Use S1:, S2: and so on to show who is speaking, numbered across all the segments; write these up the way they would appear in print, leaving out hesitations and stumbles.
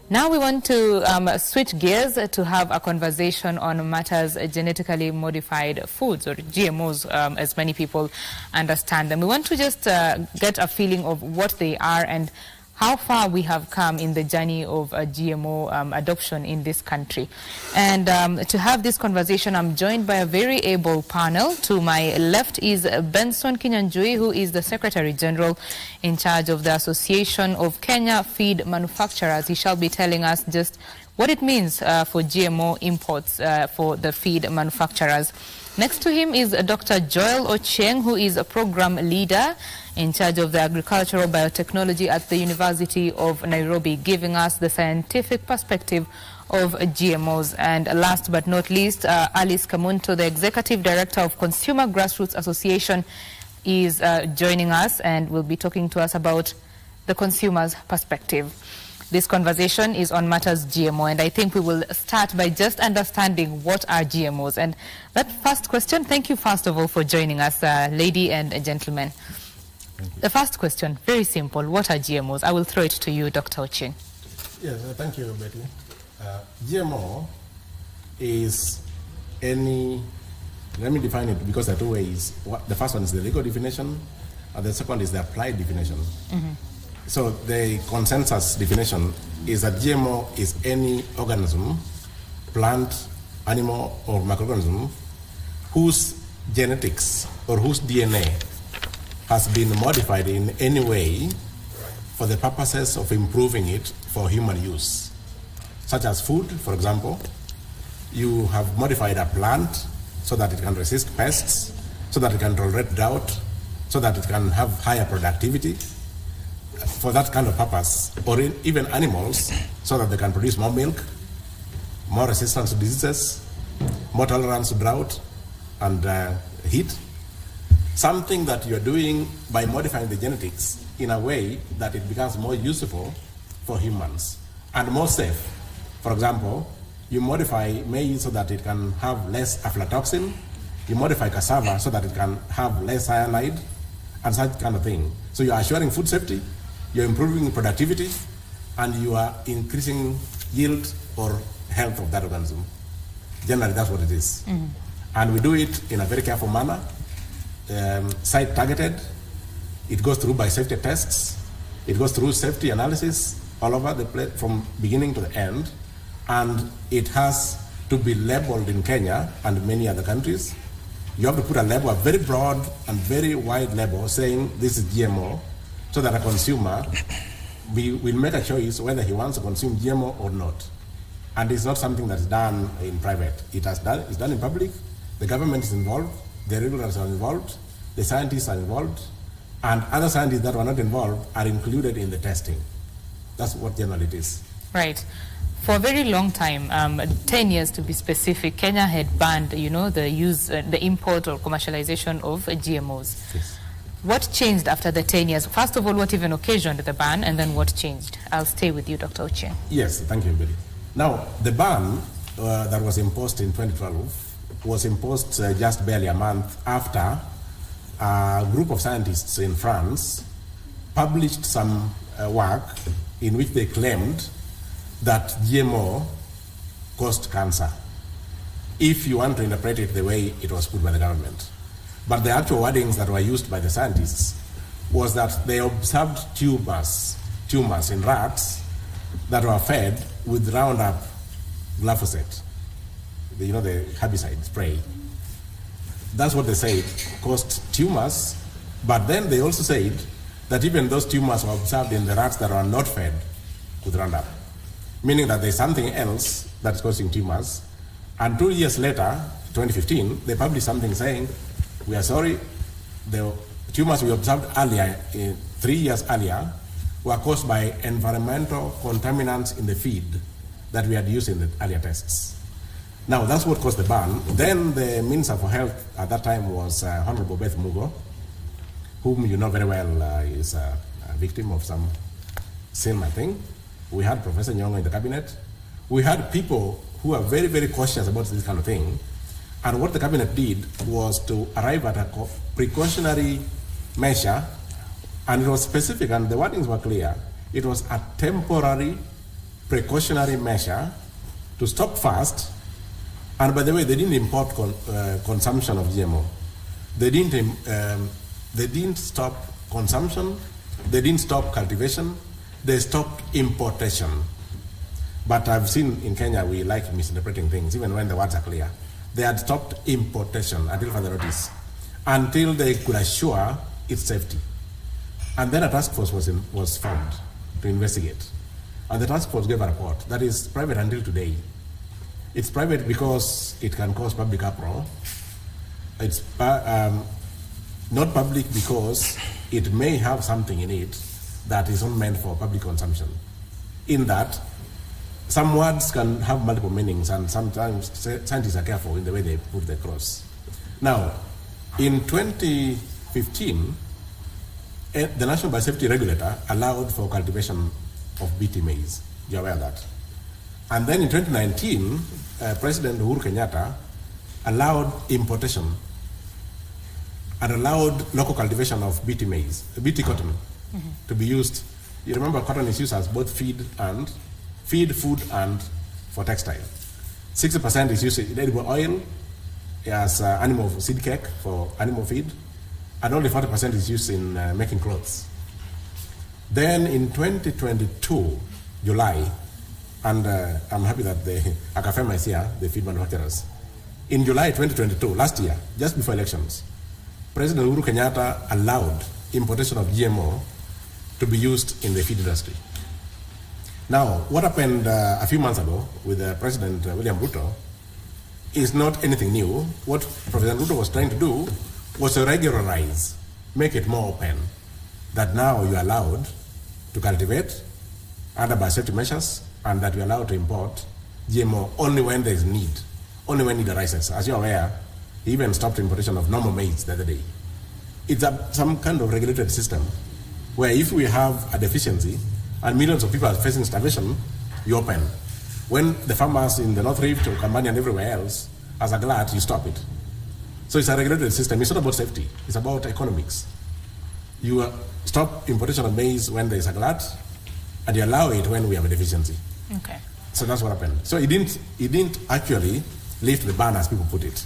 S1: Now we want to switch gears to have a conversation on matters genetically modified foods, or GMOs, as many people understand them. We want to just get a feeling of what they are and how far we have come in the journey of GMO adoption in this country. And to have this conversation, I'm joined by a very able panel. To my left is Benson Kinyanjui, who is the Secretary General in charge of the Association of Kenya Feed Manufacturers. He shall be telling us just what it means for GMO imports for the feed manufacturers. Next to him is Dr. Joel Ochieng, who is a program leader in charge of the agricultural biotechnology at the University of Nairobi, giving us the scientific perspective of GMOs. And last but not least, Alice Kamunto, the Executive Director of Consumer Grassroots Association, is joining us and will be talking to us about the consumer's perspective. This conversation is on matters GMO, and I think we will start by just understanding what are GMOs. And that first question, thank you first of all for joining us, lady and gentlemen. The first question, very simple, what are GMOs? I will throw it to you, Dr. Ochieng.
S2: Yes, thank you, Betty. GMO is any, let me define it because there are two ways. The first one is the legal definition, and the second is the applied definition. So the consensus definition is that GMO is any organism, plant, animal, or microorganism whose genetics or whose DNA has been modified in any way for the purposes of improving it for human use. Such as food, for example. You have modified a plant so that it can resist pests, so that it can tolerate drought, so that it can have higher productivity. For that kind of purpose, or even animals, so that they can produce more milk, more resistance to diseases, more tolerance to drought and heat. Something that you're doing by modifying the genetics in a way that it becomes more useful for humans and more safe. For example, you modify maize so that it can have less aflatoxin. You modify cassava so that it can have less cyanide and such kind of thing. So you're assuring food safety, you're improving productivity, and you are increasing yield or health of that organism. Generally, that's what it is. And we do it in a very careful manner, site-targeted. It goes through biosafety tests. It goes through safety analysis all over the place from beginning to the end. And it has to be labeled in Kenya and many other countries. You have to put a label, a very broad and very wide label saying this is GMO, so that a consumer will make a choice whether he wants to consume GMO or not. And it's not something that's done in private. It's done in public. The government is involved, the regulators are involved, the scientists are involved, and other scientists that are not involved are included in the testing. That's what generally it is.
S1: Right. For a very long time, 10 years to be specific, Kenya had banned, the use, the import or commercialization of GMOs.
S2: Yes.
S1: What changed after the 10 years? First of all, what even occasioned the ban, and then what changed? I'll stay with you, Dr. Ochieng.
S2: Yes, thank you, Billy. Now, the ban that was imposed in 2012 was imposed just barely a month after a group of scientists in France published some work in which they claimed that GMO caused cancer, if you want to interpret it the way it was put by the government. But the actual wordings that were used by the scientists was that they observed tumors in rats that were fed with Roundup glyphosate, the herbicide spray. That's what they said caused tumors, but then they also said that even those tumors were observed in the rats that are not fed with Roundup, meaning that there's something else that's causing tumors. And 2 years later, 2015, they published something saying, we are sorry, the tumors we observed earlier, 3 years earlier, were caused by environmental contaminants in the feed that we had used in the earlier tests. Now, that's what caused the ban. Then the Minister for Health at that time was Honorable Beth Mugo, whom you know very well is a victim of some sin, I think. We had Professor Nyong'o in the cabinet. We had people who are very, very cautious about this kind of thing. And what the cabinet did was to arrive at a precautionary measure, and it was specific, and the wordings were clear. It was a temporary precautionary measure to stop first. And by the way, they didn't import consumption of GMO. They didn't stop consumption. They didn't stop cultivation. They stopped importation. But I've seen in Kenya, we like misinterpreting things, even when the words are clear. They had stopped importation until further notice, until they could assure its safety. And then a task force was formed to investigate. And the task force gave a report that is private until today. It's private because it can cause public uproar. It's not public because it may have something in it that is not meant for public consumption. In that, some words can have multiple meanings, and sometimes scientists are careful in the way they put the cross. Now, in 2015, the National Biosafety Regulator allowed for cultivation of BT maize. You're aware of that. And then in 2019, President Uhuru Kenyatta allowed importation and allowed local cultivation of BT maize, BT cotton, to be used. You remember cotton is used as both feed, food, and for textile. 60% is used in edible oil as animal seed cake for animal feed, and only 40% is used in making clothes. Then in 2022, July, and I'm happy that ACAFEMA is here, the feed manufacturers. In July 2022, last year, just before elections, President Uhuru Kenyatta allowed importation of GMO to be used in the feed industry. Now, what happened a few months ago with President William Ruto is not anything new. What President Ruto was trying to do was to regularize, make it more open, that now you're allowed to cultivate under biosafety measures, and that you're allowed to import GMO only when there's need, only when need arises. As you're aware, he even stopped importation of normal maize the other day. It's some kind of regulated system where if we have a deficiency and millions of people are facing starvation, you open. When the farmers in the North Rift or Kambani and everywhere else as a glut, you stop it. So it's a regulated system. It's not about safety. It's about economics. You stop importation of maize when there is a glut, and you allow it when we have a deficiency.
S1: Okay.
S2: So that's what happened. So he didn't actually lift the ban as people put it.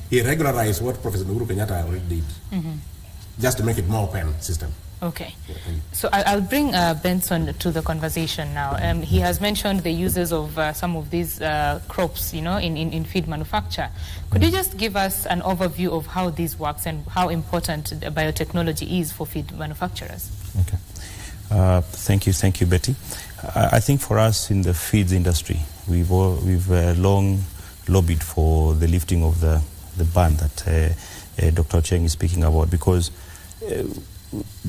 S2: He regularized what Professor Uhuru Kenyatta already did, just to make it more open system.
S1: Okay. So I'll bring Benson to the conversation now. He has mentioned the uses of some of these crops, in feed manufacture. Could you just give us an overview of how this works and how important biotechnology is for feed manufacturers?
S3: Okay. Thank you, Betty. I think for us in the feeds industry, we've long lobbied for the lifting of the ban that Dr. Cheng is speaking about, because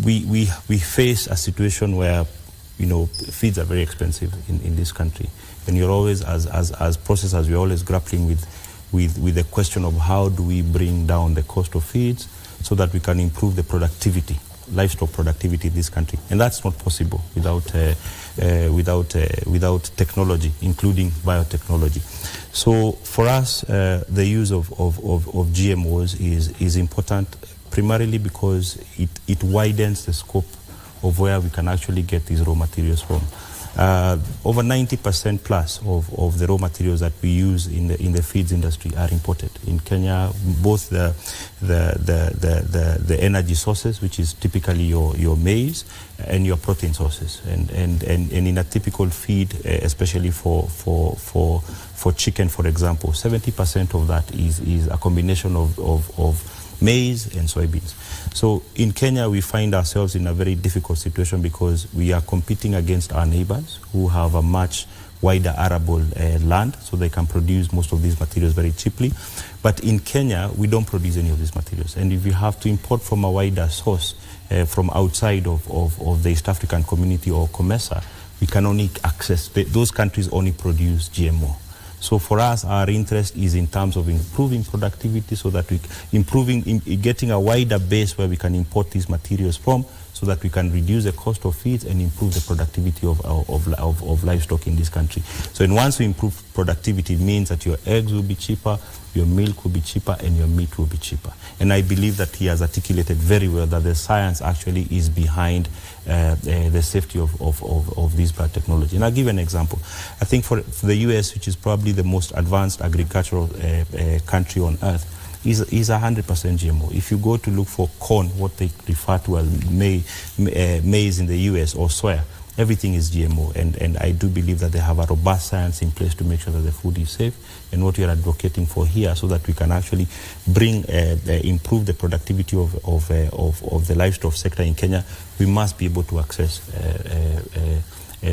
S3: we face a situation where feeds are very expensive in this country, and you're always as processors, we're always grappling with the question of how do we bring down the cost of feeds so that we can improve the productivity, livestock productivity in this country, and that's not possible without technology, including biotechnology. So for us, the use of GMOs is important, primarily because it widens the scope of where we can actually get these raw materials from. Over 90% plus of the raw materials that we use in the feeds industry are imported. In Kenya, both the energy sources, which is typically your maize, and your protein sources. And in a typical feed, especially for chicken, for example, 70% of that is a combination of maize and soybeans. So in Kenya, we find ourselves in a very difficult situation because we are competing against our neighbors who have a much wider arable land, so they can produce most of these materials very cheaply. But in Kenya, we don't produce any of these materials. And if we have to import from a wider source, from outside of the East African community or COMESA, we can only access, those countries only produce GMO. So for us, our interest is in terms of improving productivity, so that getting a wider base where we can import these materials from, so so that we can reduce the cost of feeds and improve the productivity of livestock in this country. So and once we improve productivity, it means that your eggs will be cheaper, your milk will be cheaper, and your meat will be cheaper. And I believe that he has articulated very well that the science actually is behind the safety of this biotechnology. And I'll give an example. I think for the US, which is probably the most advanced agricultural country on earth, is 100% GMO. If you go to look for corn, what they refer to as maize in the US, or soya, everything is GMO. And I do believe that they have a robust science in place to make sure that the food is safe. And what we are advocating for here, so that we can actually bring, improve the productivity of the livestock sector in Kenya, we must be able to access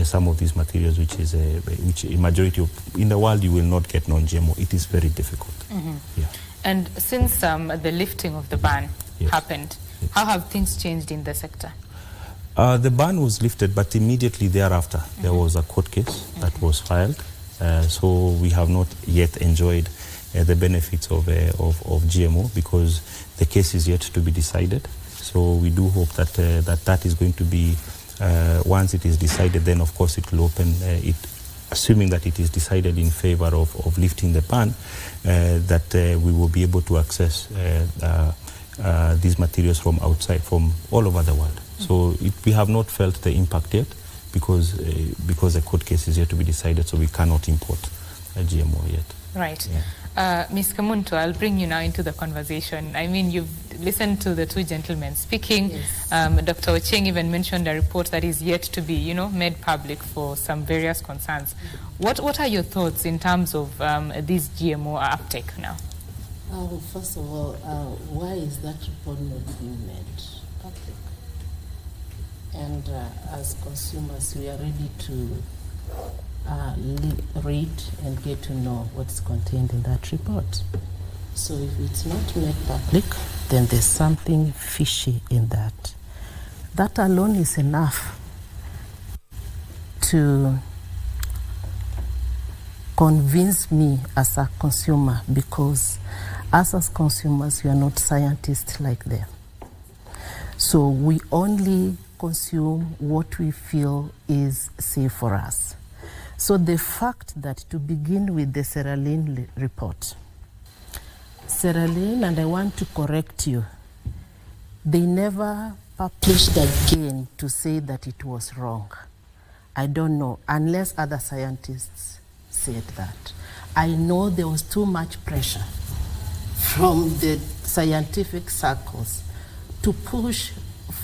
S3: some of these materials, which a majority of, in the world, you will not get non-GMO. It is very difficult.
S1: Mm-hmm.
S3: Yeah.
S1: And since the lifting of the ban
S3: Yes.
S1: happened,
S3: Yes.
S1: how have things changed in the sector?
S3: The ban was lifted, but immediately thereafter, there was a court case that was filed. So we have not yet enjoyed the benefits of GMO, because the case is yet to be decided. So we do hope that that is going to be, once it is decided, then of course it will open, assuming that it is decided in favor of lifting the ban, that we will be able to access these materials from outside, from all over the world. So we have not felt the impact yet, because the court case is yet to be decided, so we cannot import a GMO yet.
S1: Right.
S3: Yeah.
S1: Ms. Kamuntu, I'll bring you now into the conversation. I mean, you've listened to the two gentlemen speaking.
S4: Yes.
S1: Dr. Ocheng even mentioned a report that is yet to be, made public for some various concerns. What are your thoughts in terms of this GMO uptake now?
S4: First of all, why is that report not being made public? And as consumers, we are ready to read and get to know what's contained in that report. So if it's not made public, then there's something fishy in that. That alone is enough to convince me as a consumer, because us as consumers, we are not scientists like them. So we only consume what we feel is safe for us. So the fact that, to begin with, the Sierra Leone report, Sierra Leone, and I want to correct you, they never published again to say that it was wrong. I don't know, unless other scientists said that. I know there was too much pressure from the scientific circles to push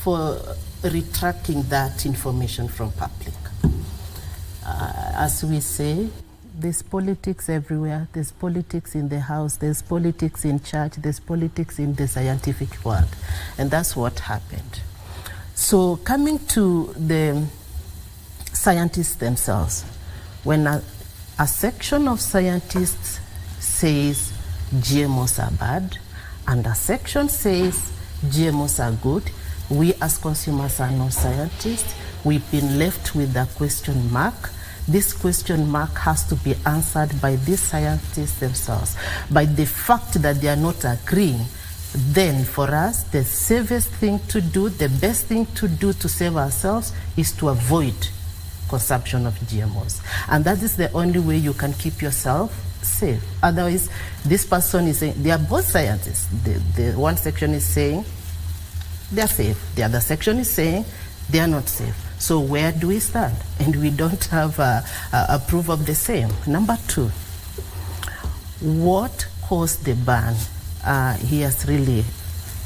S4: for retracting that information from public. As we say, there's politics everywhere. There's politics in the house, there's politics in church, there's politics in the scientific world. And that's what happened. So coming to the scientists themselves, when a section of scientists says GMOs are bad, and a section says GMOs are good, we as consumers are not scientists. We've been left with a question mark. This question mark has to be answered by these scientists themselves. By the fact that they are not agreeing, then for us, the safest thing to do, the best thing to do to save ourselves, is to avoid consumption of GMOs. And that is the only way you can keep yourself safe. Otherwise, this person is saying, they are both scientists. The one section is saying they are safe. The other section is saying they are not safe. So where do we stand? And we don't have a proof of the same. Number two, what caused the ban? He has really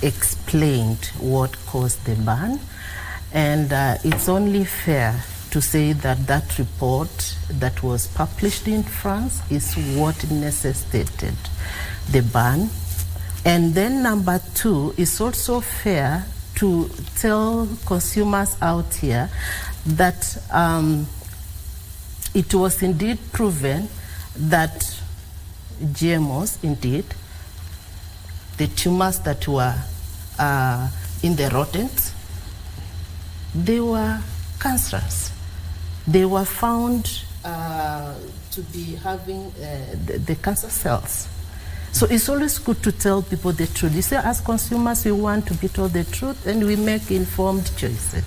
S4: explained what caused the ban. And it's only fair to say that that report that was published in France is what necessitated the ban. And then number two, it's also fair to tell consumers out here that it was indeed proven that GMOs, indeed, the tumors that were in the rodents, they were cancerous. They were found to be having the cancer cells. So it's always good to tell people the truth. You say, as consumers, we want to be told the truth, and we make informed choices.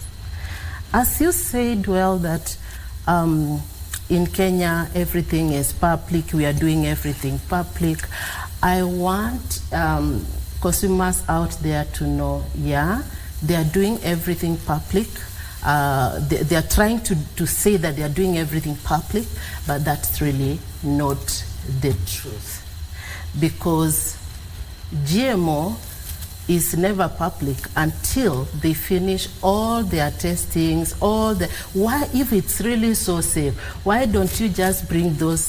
S4: As you said, well, that in Kenya, everything is public. We are doing everything public. I want consumers out there to know, yeah, they are doing everything public. They are trying to say that they are doing everything public, but that's really not the truth. Because GMO is never public until they finish all their testings, why, if it's really so safe, why don't you just bring those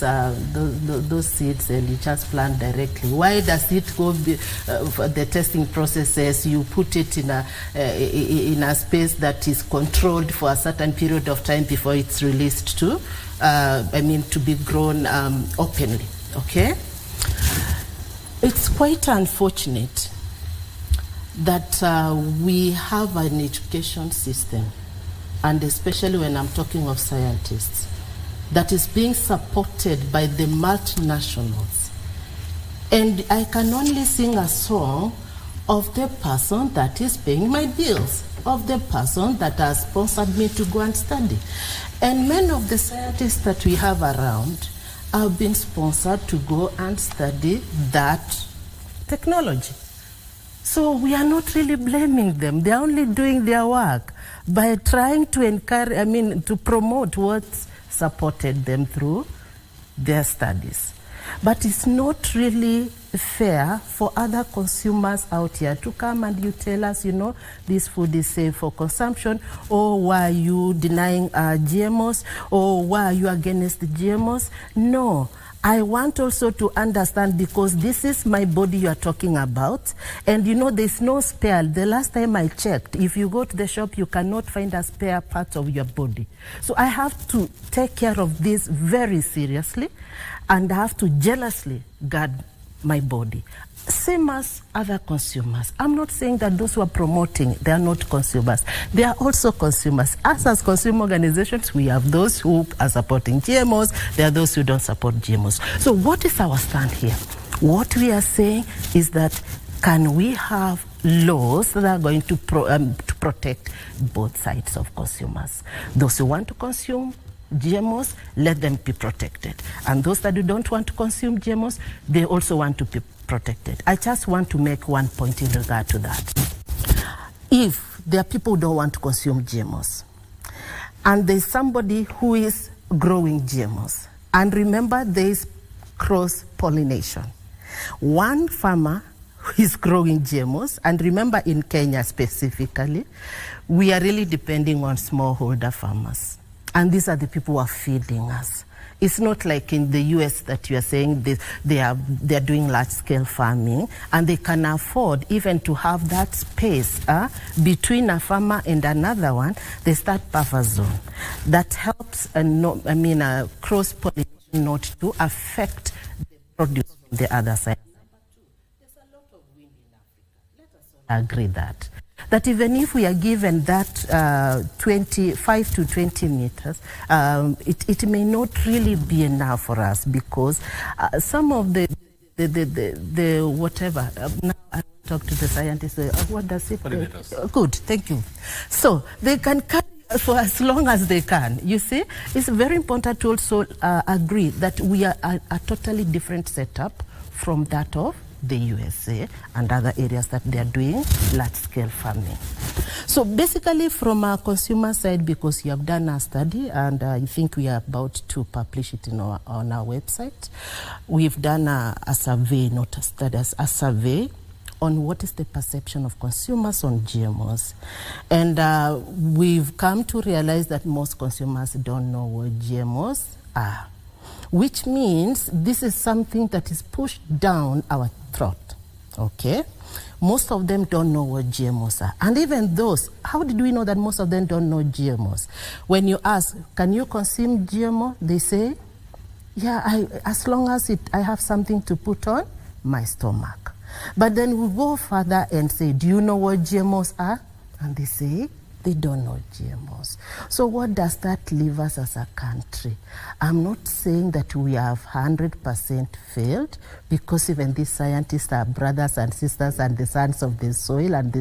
S4: seeds and you just plant directly? Why does it go for the testing processes? You put it in a space that is controlled for a certain period of time before it's released to be grown openly, okay? It's quite unfortunate that we have an education system, and especially when I'm talking of scientists, that is being supported by the multinationals. And I can only sing a song of the person that is paying my bills, of the person that has sponsored me to go and study. And many of the scientists that we have around have been sponsored to go and study that technology. So we are not really blaming them. They are only doing their work by trying to encourage, to promote what supported them through their studies. But it's not really fair for other consumers out here to come and you tell us, this food is safe for consumption, or why are you denying GMOs, or why are you against the GMOs? No. I want also to understand, because this is my body you are talking about, and there's no spare. The last time I checked, if you go to the shop, you cannot find a spare part of your body. So I have to take care of this very seriously, and I have to jealously guard my body. Same as other consumers. I'm not saying that those who are promoting, they are not consumers. They are also consumers. As consumer organizations, we have those who are supporting GMOs. There are those who don't support GMOs. So what is our stand here? What we are saying is that, can we have laws that are going to protect both sides of consumers? Those who want to consume GMOs, let them be protected. And those that don't want to consume GMOs, they also want to be protected. I just want to make one point in regard to that. If there are people who don't want to consume GMOs, and there's somebody who is growing GMOs, and remember there is cross-pollination. One farmer who is growing GMOs, and remember in Kenya specifically, we are really depending on smallholder farmers. And these are the people who are feeding us. It's not like in the US that you are saying they are doing large-scale farming, and they can afford even to have that space between a farmer and another one. They start buffer zone. That helps, cross-pollination not to affect the produce from the other side. Number two, there's a lot of wind in Africa. Let us all agree that even if we are given that 25 to 20 meters, it may not really be enough for us, because some of the whatever, now I talk to the scientists, what does it mean? Good, thank you. So they can carry for as long as they can. You see, it's very important to also agree that we are a totally different setup from that of the USA and other areas that they are doing large-scale farming. So basically, from our consumer side, because you have done a study, and I think we are about to publish it on our website, we've done a survey, not a study, a survey on what is the perception of consumers on GMOs. And we've come to realize that most consumers don't know what GMOs are, which means this is something that is pushed down our throat, okay? Most of them don't know what GMOs are. And even those, how did we know that most of them don't know GMOs? When you ask, can you consume GMO? They say, yeah, as long as I have something to put on my stomach. But then we go further and say, do you know what GMOs are? And they say, They don't know GMOs. So what does that leave us as a country? I'm not saying that we have 100% failed, because even these scientists are brothers and sisters and the sons of the soil and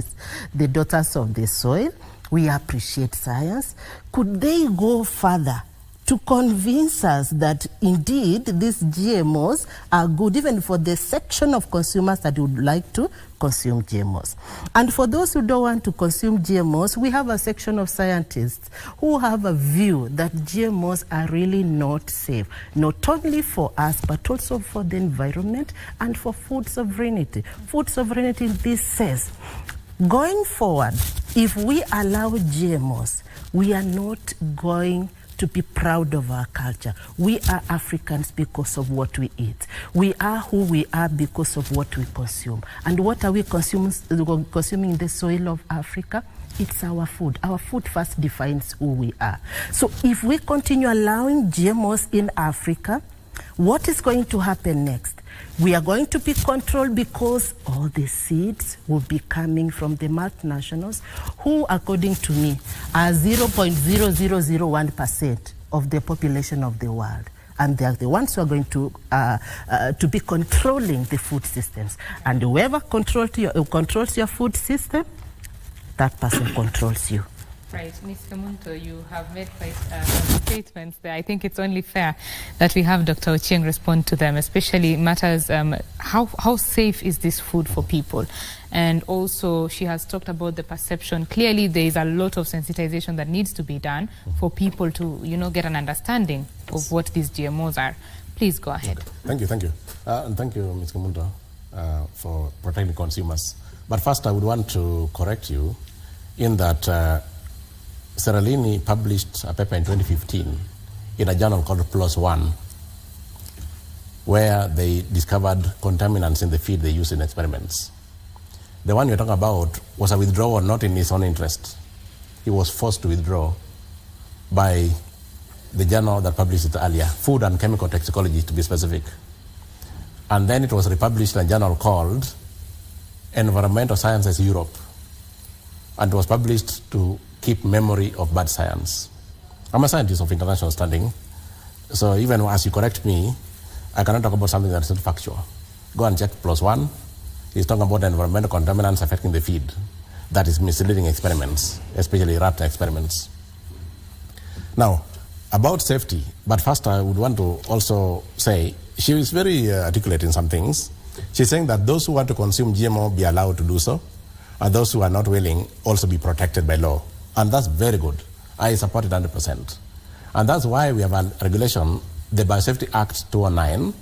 S4: the daughters of the soil. We appreciate science. Could they go further to convince us that indeed these GMOs are good, even for the section of consumers that would like to consume GMOs? And for those who don't want to consume GMOs, we have a section of scientists who have a view that GMOs are really not safe, not only for us, but also for the environment and for food sovereignty. Food sovereignty, this says, going forward, if we allow GMOs, we are not going to be proud of our culture. We are Africans because of what we eat. We are who we are because of what we consume. And what are we consuming in the soil of Africa? It's our food. Our food first defines who we are. So if we continue allowing GMOs in Africa, what is going to happen next? We are going to be controlled because all the seeds will be coming from the multinationals who, according to me, are 0.0001% of the population of the world. And they are the ones who are going to be controlling the food systems. And whoever controls your food system, that person controls you.
S1: Right. Ms. Kamunto, you have made quite some statements there. I think it's only fair that we have Dr. Ochieng respond to them, especially matters how safe is this food for people? And also she has talked about the perception. Clearly there is a lot of sensitization that needs to be done for people to, get an understanding of what these GMOs are. Please go ahead.
S2: Okay. Thank you. And thank you, Ms. Kamunto, for protecting consumers. But first I would want to correct you in that Seralini published a paper in 2015 in a journal called PLOS ONE, where they discovered contaminants in the feed they used in experiments. The one you're talking about was a withdrawal not in his own interest. He was forced to withdraw by the journal that published it earlier, Food and Chemical Toxicology to be specific. And then it was republished in a journal called Environmental Sciences Europe, and it was published to keep memory of bad science. I'm a scientist of international standing, so even as you correct me, I cannot talk about something that's not factual. Go and check PLOS ONE. He's talking about environmental contaminants affecting the feed. That is misleading experiments, especially rat experiments. Now, about safety, but first I would want to also say, she is very articulate in some things. She's saying that those who want to consume GMO be allowed to do so, and those who are not willing also be protected by law. And that's very good. I support it 100%. And that's why we have a regulation, the Biosafety Act 2009,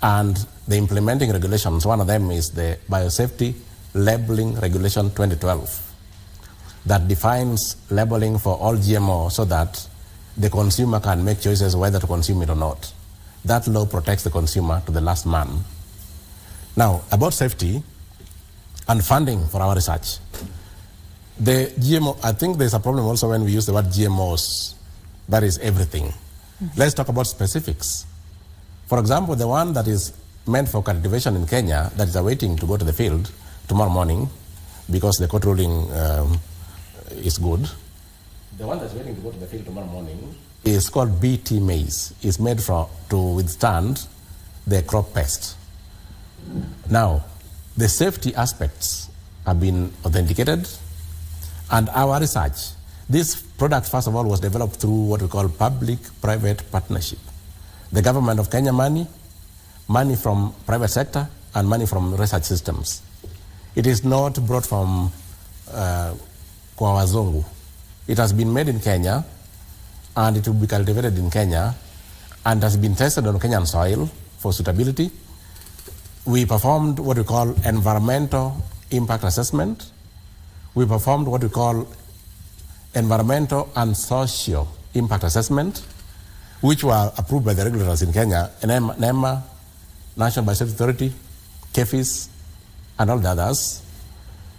S2: and the implementing regulations. One of them is the Biosafety Labeling Regulation 2012 that defines labeling for all GMO so that the consumer can make choices whether to consume it or not. That law protects the consumer to the last man. Now, about safety and funding for our research. The GMO, I think there's a problem also when we use the word GMOs. That is everything. Mm-hmm. Let's talk about specifics. For example, the one that is meant for cultivation in Kenya that is awaiting to go to the field tomorrow morning because the court ruling is good. The one that's waiting to go to the field tomorrow morning is called BT maize. It's made to withstand the crop pest. Now, the safety aspects have been authenticated. And our research, this product, first of all, was developed through what we call public-private partnership. The government of Kenya money from private sector, and money from research systems. It is not brought from kwa wazungu. It has been made in Kenya, and it will be cultivated in Kenya, and has been tested on Kenyan soil for suitability. We performed what we call environmental impact assessment. We performed what we call environmental and social impact assessment, which were approved by the regulators in Kenya, NEMA, National Biosafety Authority, KEFIS, and all the others.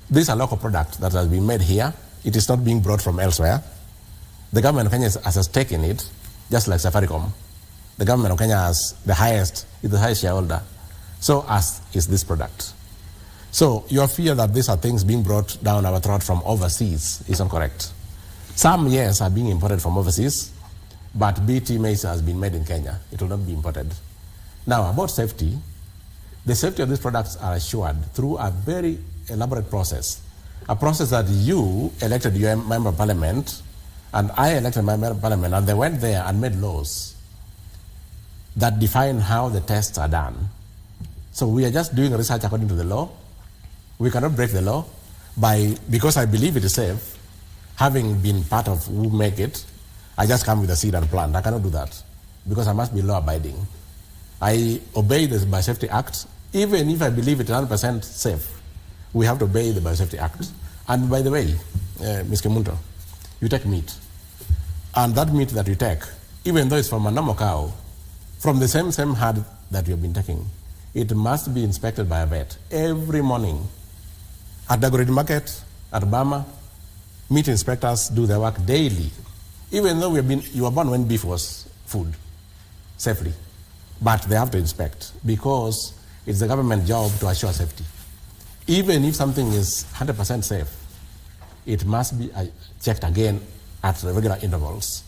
S2: This is a local product that has been made here. It is not being brought from elsewhere. The government of Kenya has a stake in it, just like Safaricom. The government of Kenya is the highest shareholder. So as is this product. So your fear that these are things being brought down our throat from overseas is not correct. Some, yes, are being imported from overseas, but BT maize has been made in Kenya. It will not be imported. Now, about safety, the safety of these products are assured through a very elaborate process, a process that you elected your member of parliament, and I elected my member of parliament, and they went there and made laws that define how the tests are done. So we are just doing research according to the law. We cannot break the law because I believe it is safe. Having been part of who make it, I just come with a seed and plant. I cannot do that because I must be law abiding. I obey the Biosafety Act, even if I believe it is 100% safe. We have to obey the Biosafety Act. And by the way, Ms. Kemunto, you take meat. And that meat that you take, even though it's from a normal cow, from the same herd that you have been taking, it must be inspected by a vet every morning. At Dagoretti Market, at Bama, meat inspectors do their work daily. Even though you were born when beef was food, safely. But they have to inspect because it's the government job to assure safety. Even if something is 100% safe, it must be checked again at regular intervals.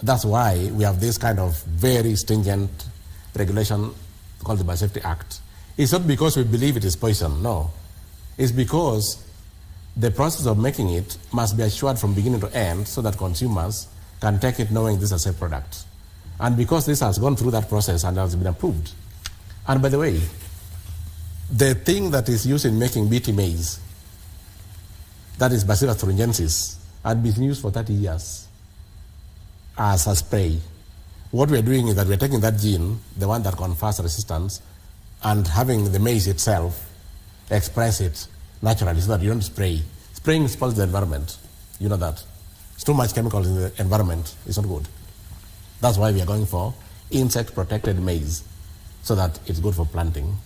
S2: That's why we have this kind of very stringent regulation called the Biosafety Act. It's not because we believe it is poison, no. It's because the process of making it must be assured from beginning to end so that consumers can take it knowing this is a safe product. And because this has gone through that process and has been approved. And by the way, the thing that is used in making BT maize, that is Bacillus thuringiensis, had been used for 30 years as a spray. What we are doing is that we are taking that gene, the one that confers resistance, and having the maize itself express it naturally so that you don't spray. Spraying spoils the environment. You know that. It's too much chemicals in the environment. It's not good. That's why we are going for insect-protected maize so that it's good for planting.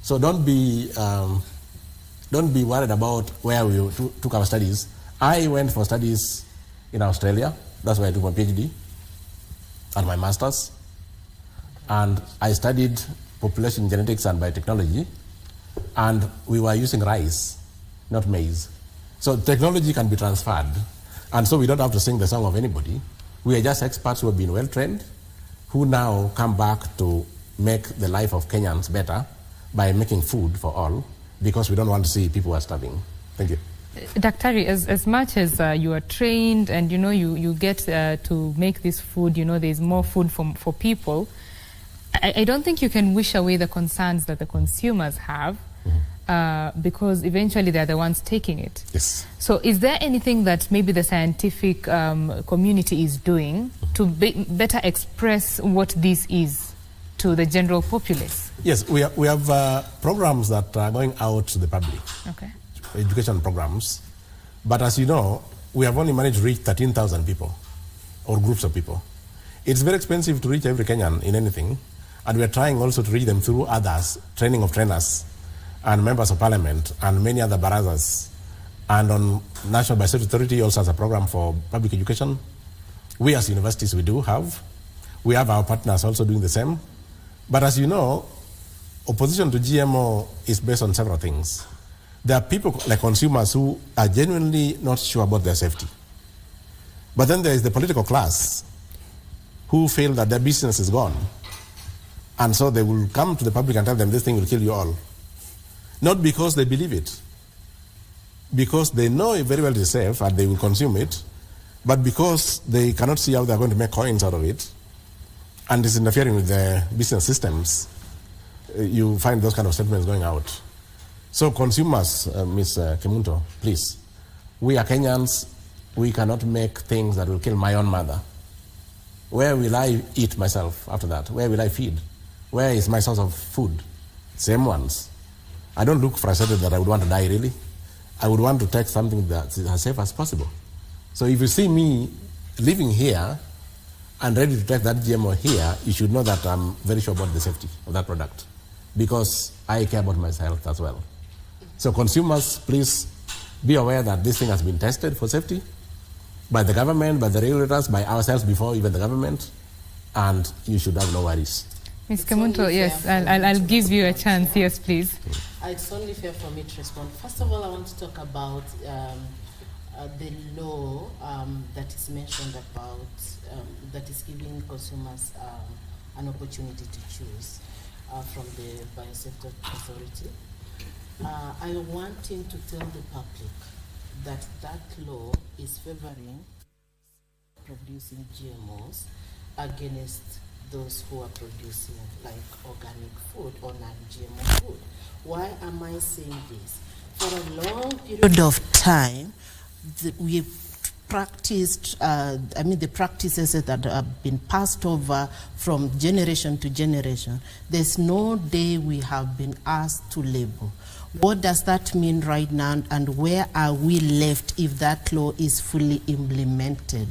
S2: So don't be worried about where we took our studies. I went for studies in Australia. That's where I took my PhD and my master's. And I studied population genetics and biotechnology. And we were using rice, not maize. So technology can be transferred. And so we don't have to sing the song of anybody. We are just experts who have been well-trained, who now come back to make the life of Kenyans better by making food for all, because we don't want to see people who are starving. Thank you.
S1: Daktari, as much as you are trained and you get to make this food, there's more food for people, I don't think you can wish away the concerns that the consumers have, because eventually they're the ones taking it.
S2: Yes.
S1: So is there anything that maybe the scientific community is doing to better express what this is to the general populace?
S2: Yes, we have programs that are going out to the public.
S1: Okay.
S2: Education programs. But as you know, we have only managed to reach 13,000 people or groups of people. It's very expensive to reach every Kenyan in anything. And we are trying also to reach them through others, training of trainers and members of parliament and many other barazas. And on National Biosafety Authority also has a program for public education. We as universities, we do have. We have our partners also doing the same. But as you know, opposition to GMO is based on several things. There are people like consumers who are genuinely not sure about their safety. But then there is the political class who feel that their business is gone. And so they will come to the public and tell them this thing will kill you all. Not because they believe it, because they know it very well is safe and they will consume it, but because they cannot see how they're going to make coins out of it, and it's interfering with their business systems. You find those kind of statements going out. So consumers, Ms. Kemunto, please, we are Kenyans, we cannot make things that will kill my own mother. Where will I eat myself after that? Where will I feed? Where is my source of food? Same ones. I don't look frustrated that I would want to die, really. I would want to take something that's as safe as possible. So if you see me living here and ready to take that GMO here, you should know that I'm very sure about the safety of that product, because I care about my health as well. So consumers, please be aware that this thing has been tested for safety by the government, by the regulators, by ourselves before even the government, and you should have no worries.
S1: Ms. Kemunto, yes, I'll give you a chance. Yes, please.
S4: It's only fair for me to respond. First of all, I want to talk about the law that is mentioned about, that is giving consumers an opportunity to choose from the Biosafety Authority. I want him to tell the public that that law is favoring producing GMOs against those who are producing like organic food or non-GMO food. Why am I saying this? For a long period of time, we practiced, the practices that have been passed over from generation to generation, there's no day we have been asked to label. What does that mean right now, and where are we left if that law is fully implemented?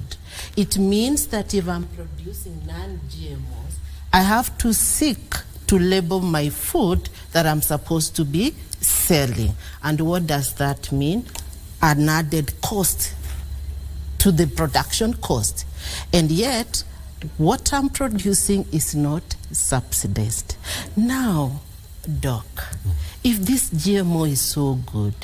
S4: It means that if I'm producing non-GMOs, I have to seek to label my food that I'm supposed to be selling. And what does that mean? An added cost to the production cost. And yet, what I'm producing is not subsidized. Now, Doc, if this GMO is so good,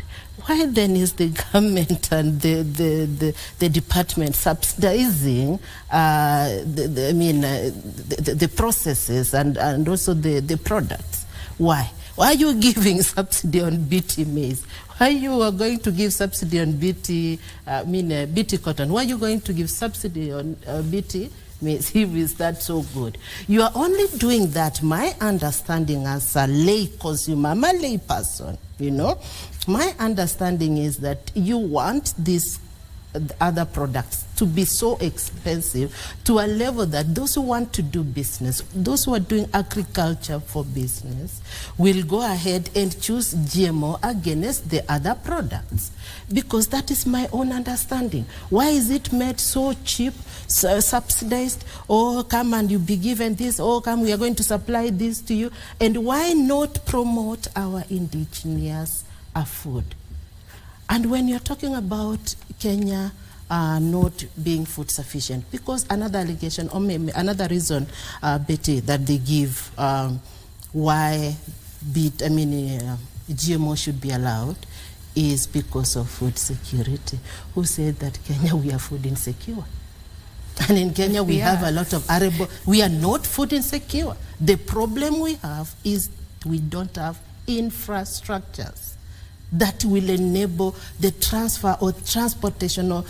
S4: why then is the government and the department subsidizing the processes and also the products? Why? Why are you giving subsidy on BT maize? Why you are going to give subsidy on BT cotton? Why are you going to give subsidy on BT maize if is that so good? You are only doing that, my understanding as a lay consumer, I'm a lay person, you know. My understanding is that you want these other products to be so expensive to a level that those who want to do business, those who are doing agriculture for business, will go ahead and choose GMO against the other products. Because that is my own understanding. Why is it made so cheap, so subsidized? Oh, come and you be given this. Oh, come, we are going to supply this to you. And why not promote our indigenous food? And when you're talking about Kenya not being food sufficient, because another allegation, or maybe another reason, Betty, that they give why GMO should be allowed is because of food security. Who said that Kenya, we are food insecure? And in Kenya, we have a lot of arable. We are not food insecure. The problem we have is we don't have infrastructures that will enable the transfer or transportation or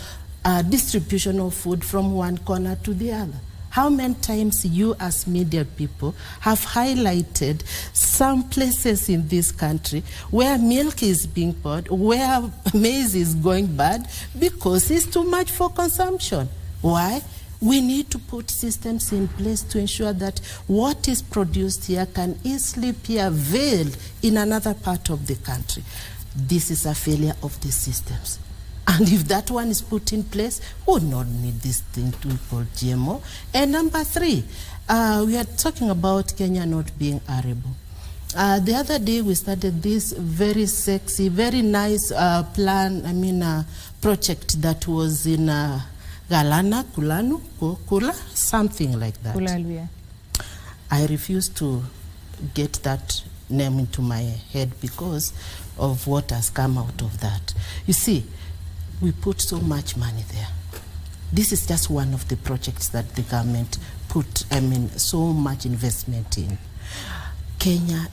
S4: distribution of food from one corner to the other. How many times you as media people have highlighted some places in this country where milk is being poured, where maize is going bad because it's too much for consumption? Why? We need to put systems in place to ensure that what is produced here can easily be availed in another part of the country. This is a failure of the systems. And if that one is put in place, we would not need this thing to be called GMO. And number three, we are talking about Kenya not being arable. The other day we started this very sexy, very nice project that was in Galana, Kulanu, Kula, something like that.
S1: Kulalwia.
S4: I refuse to get that name into my head because of what has come out of that. You see, we put so much money there. This is just one of the projects that the government put, so much investment in. Kenya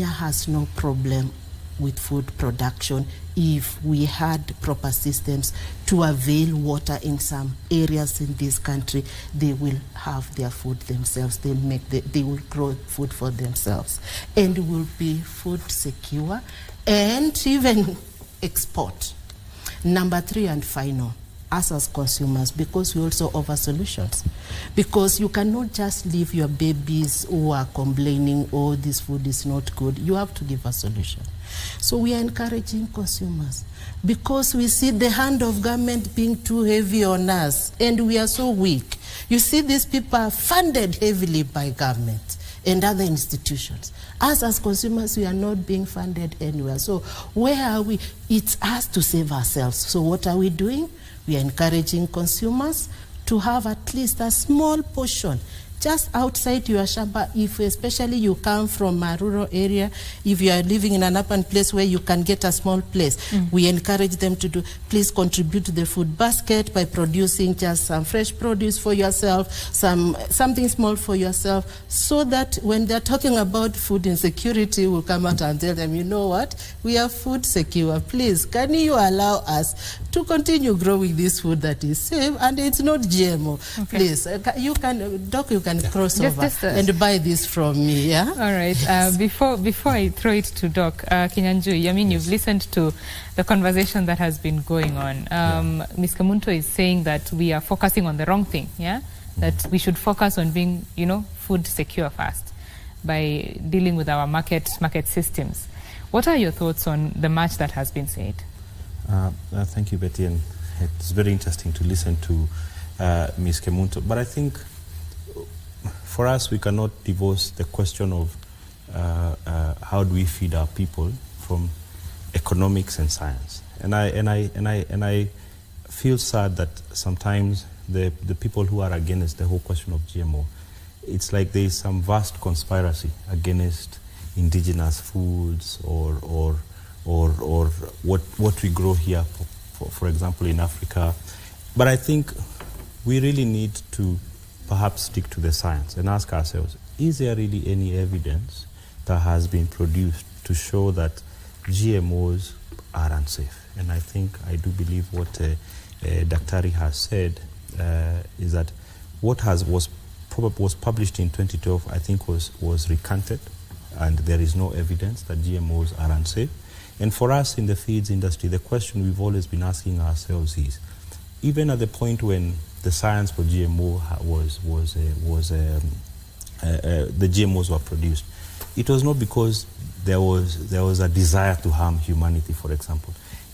S4: has no problem with food production if we had proper systems to avail water in some areas in this country. They will have their food themselves. They will grow food for themselves and will be food secure and even export. Number three and final, us as consumers, because we also offer solutions. Because you cannot just leave your babies who are complaining, oh, this food is not good. You have to give a solution. So we are encouraging consumers because we see the hand of government being too heavy on us and we are so weak. You see, these people are funded heavily by government and other institutions. Us as consumers, we are not being funded anywhere. So where are we? It's us to save ourselves. So what are we doing? We are encouraging consumers to have at least a small portion just outside your shamba, if especially you come from a rural area, if you are living in an urban place where you can get a small place, we encourage them to do, please contribute to the food basket by producing just some fresh produce for yourself, something small for yourself, so that when they're talking about food insecurity, we'll come out and tell them, you know what, we are food secure. Please, can you allow us to continue growing this food that is safe and it's not GMO? Okay. Please, you can, Doc, you can cross over and buy this from me, yeah?
S1: All right. Before I throw it to Doc, Kinyanjui, I mean, you've listened to the conversation that has been going on. Ms. Kamunto is saying that we are focusing on the wrong thing, yeah? That we should focus on being, you know, food secure first by dealing with our market systems. What are your thoughts on the much that has been said?
S3: Thank you, Betty, and it's very interesting to listen to Ms. Kamunto. But I think for us, we cannot divorce the question of how do we feed our people from economics and science. And I feel sad that sometimes the people who are against the whole question of GMO, it's like there is some vast conspiracy against indigenous foods or what we grow here, for example, in Africa. But I think we really need to perhaps stick to the science and ask ourselves, is there really any evidence that has been produced to show that GMOs are unsafe? And I think, I do believe what Daktari has said is that what was published in 2012, I think was recanted, and there is no evidence that GMOs are unsafe. And for us in the feeds industry, the question we've always been asking ourselves is, even at the point when the science for GMO the GMOs were produced, it was not because there was a desire to harm humanity, for example.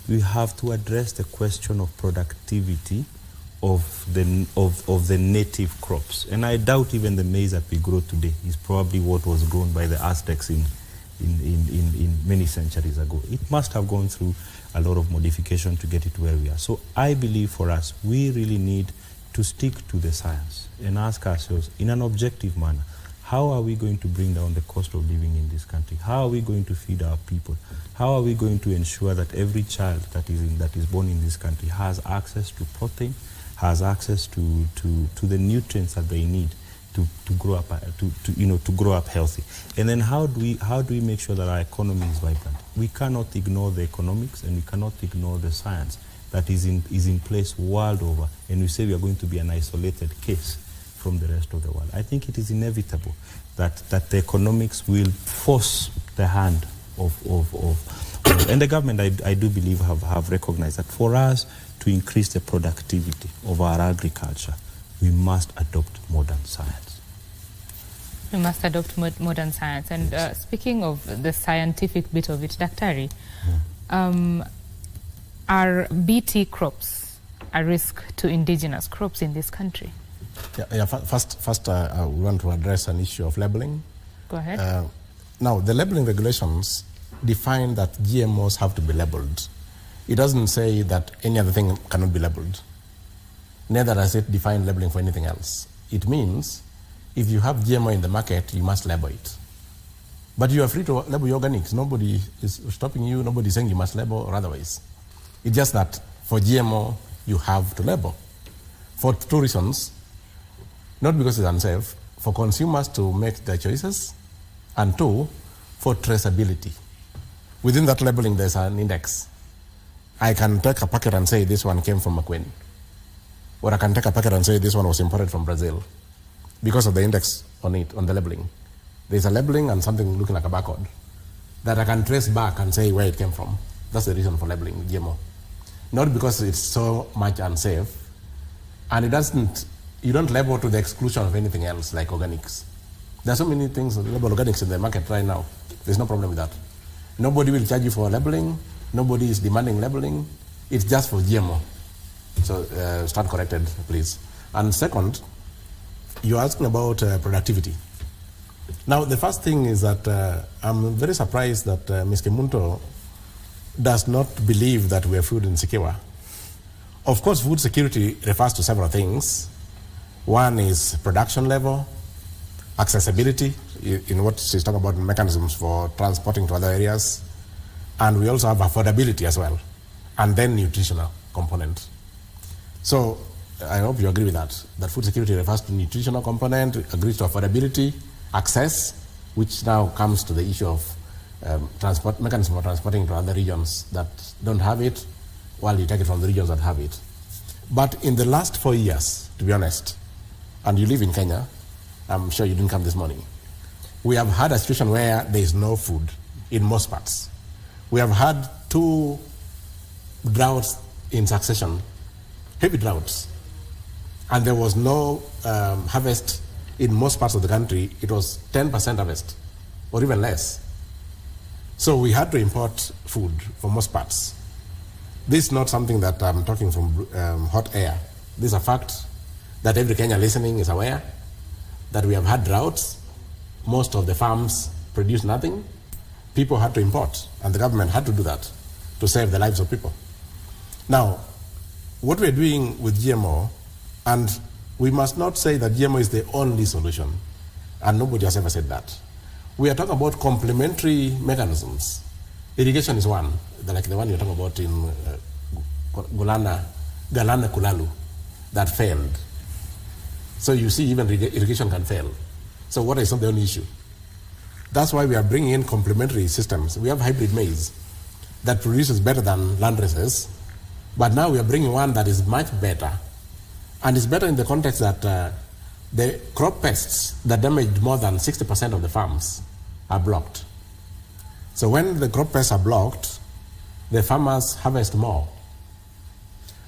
S3: We have to address the question of productivity of the native crops. And I doubt even the maize that we grow today is probably what was grown by the Aztecs in many centuries ago. It must have gone through a lot of modification to get it where we are. So I believe for us, we really need to stick to the science and ask ourselves in an objective manner, how are we going to bring down the cost of living in this country? How are we going to feed our people? How are we going to ensure that every child that is born in this country has access to protein, has access to the nutrients that they need to grow up to grow up healthy? And then how do we make sure that our economy is vibrant? We cannot ignore the economics, and we cannot ignore the science that is in place world over, and we say we are going to be an isolated case from the rest of the world. I think it is inevitable that the economics will force the hand of and the government, I do believe, have recognized that for us to increase the productivity of our agriculture, we must adopt modern science.
S1: We must adopt modern science. And speaking of the scientific bit of it, Daktari, are BT crops a risk to indigenous crops in this country?
S2: Yeah. First, we want to address an issue of labeling.
S1: Go ahead.
S2: Now, the labeling regulations define that GMOs have to be labeled. It doesn't say that any other thing cannot be labeled. Neither does it define labeling for anything else. It means if you have GMO in the market, you must label it. But you are free to label your organics. Nobody is stopping you. Nobody is saying you must label or otherwise. It's just that for GMO, you have to label. For two reasons. Not because it's unsafe, for consumers to make their choices, and two, for traceability. Within that labeling, there's an index. I can take a packet and say this one came from McQueen. Or I can take a packet and say this one was imported from Brazil. Because of the index on it, on the labeling. There's a labeling and something looking like a barcode that I can trace back and say where it came from. That's the reason for labeling GMO. Not because it's so much unsafe, and it doesn't, you don't label to the exclusion of anything else like organics. There are so many things that label organics in the market right now. There's no problem with that. Nobody will charge you for labeling. Nobody is demanding labeling. It's just for GMO. So stand corrected, please. And second, you're asking about productivity. Now, the first thing is that I'm very surprised that Ms. Kimunto does not believe that we are food insecure. Of course, food security refers to several things. One is production level, accessibility, in what she's talking about, mechanisms for transporting to other areas. And we also have affordability as well, and then nutritional component. So I hope you agree with that food security refers to nutritional component, agrees to affordability, access, which now comes to the issue of transport mechanism for transporting to other regions that don't have it, while you take it from the regions that have it. But in the last 4 years, to be honest, and you live in Kenya, I'm sure you didn't come this morning, we have had a situation where there is no food in most parts. We have had 2 droughts in succession, heavy droughts, and there was no harvest in most parts of the country. It was 10% harvest, or even less. So we had to import food for most parts. This is not something that I'm talking from hot air. This is a fact that every Kenyan listening is aware that we have had droughts. Most of the farms produce nothing. People had to import, and the government had to do that to save the lives of people. Now, what we're doing with GMO, and we must not say that GMO is the only solution, and nobody has ever said that. We are talking about complementary mechanisms. Irrigation is one, like the one you're talking about in Galana Kulalu, that failed. So you see, even irrigation can fail. So water is not the only issue. That's why we are bringing in complementary systems. We have hybrid maize that produces better than land races, but now we are bringing one that is much better. And it's better in the context that the crop pests that damaged more than 60% of the farms are blocked. So when the crop pests are blocked, the farmers harvest more.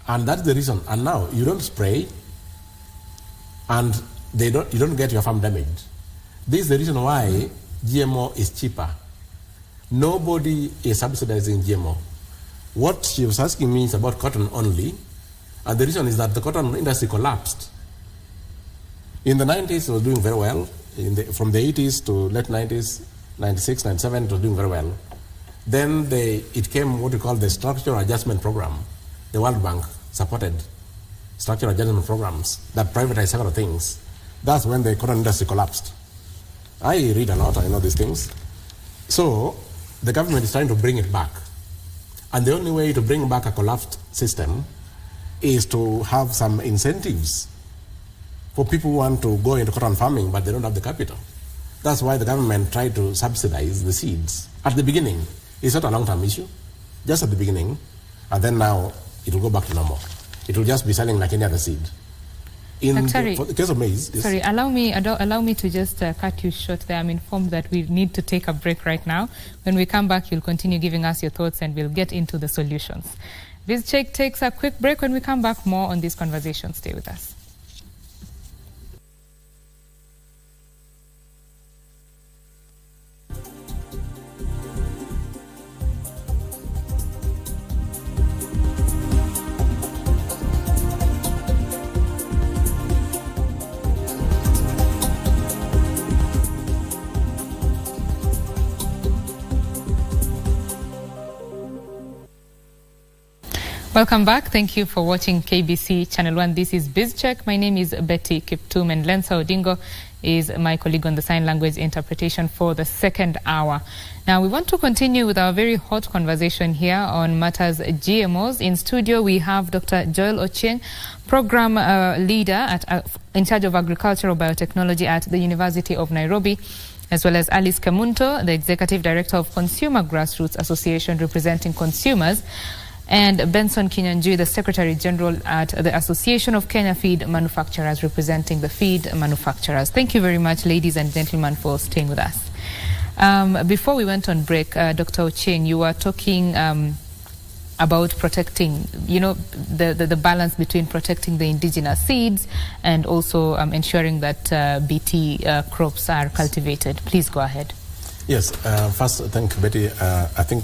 S2: And that's the reason. And now you don't spray, and you don't get your farm damaged. This is the reason why GMO is cheaper. Nobody is subsidizing GMO. What she was asking me is about cotton only, and the reason is that the cotton industry collapsed. In the 90s, it was doing very well. From the 80s to late 90s, 96, 97, it was doing very well. Then it came what we call the Structural Adjustment Program. The World Bank supported structural adjustment programs that privatized several things. That's when the cotton industry collapsed. I read a lot, I know these things. So the government is trying to bring it back. And the only way to bring back a collapsed system is to have some incentives for people who want to go into cotton farming, but they don't have the capital. That's why the government tried to subsidize the seeds. At the beginning, it's not a long-term issue, just at the beginning, and then now it will go back to normal. It will just be selling like any other seed. For the case of maize...
S1: Sorry, allow me to just cut you short there. I'm informed that we need to take a break right now. When we come back, you'll continue giving us your thoughts and we'll get into the solutions. This check takes a quick break. When we come back, more on this conversation. Stay with us. Welcome back. Thank you for watching KBC Channel 1. This is BizCheck. My name is Betty Kiptum, and Lensa Odingo is my colleague on the sign language interpretation for the second hour. Now, we want to continue with our very hot conversation here on matters GMOs. In studio, we have Dr. Joel Ochieng, program leader in charge of agricultural biotechnology at the University of Nairobi, as well as Alice Kamunto, the executive director of Consumer Grassroots Association representing consumers, and Benson Kinyanjui, the Secretary General at the Association of Kenya Feed Manufacturers, representing the feed manufacturers. Thank you very much, ladies and gentlemen, for staying with us. Before we went on break, Dr. Ochieng, you were talking about protecting, the balance between protecting the indigenous seeds and also ensuring that BT crops are cultivated. Please go ahead.
S2: Yes, first, thank you, Betty. I think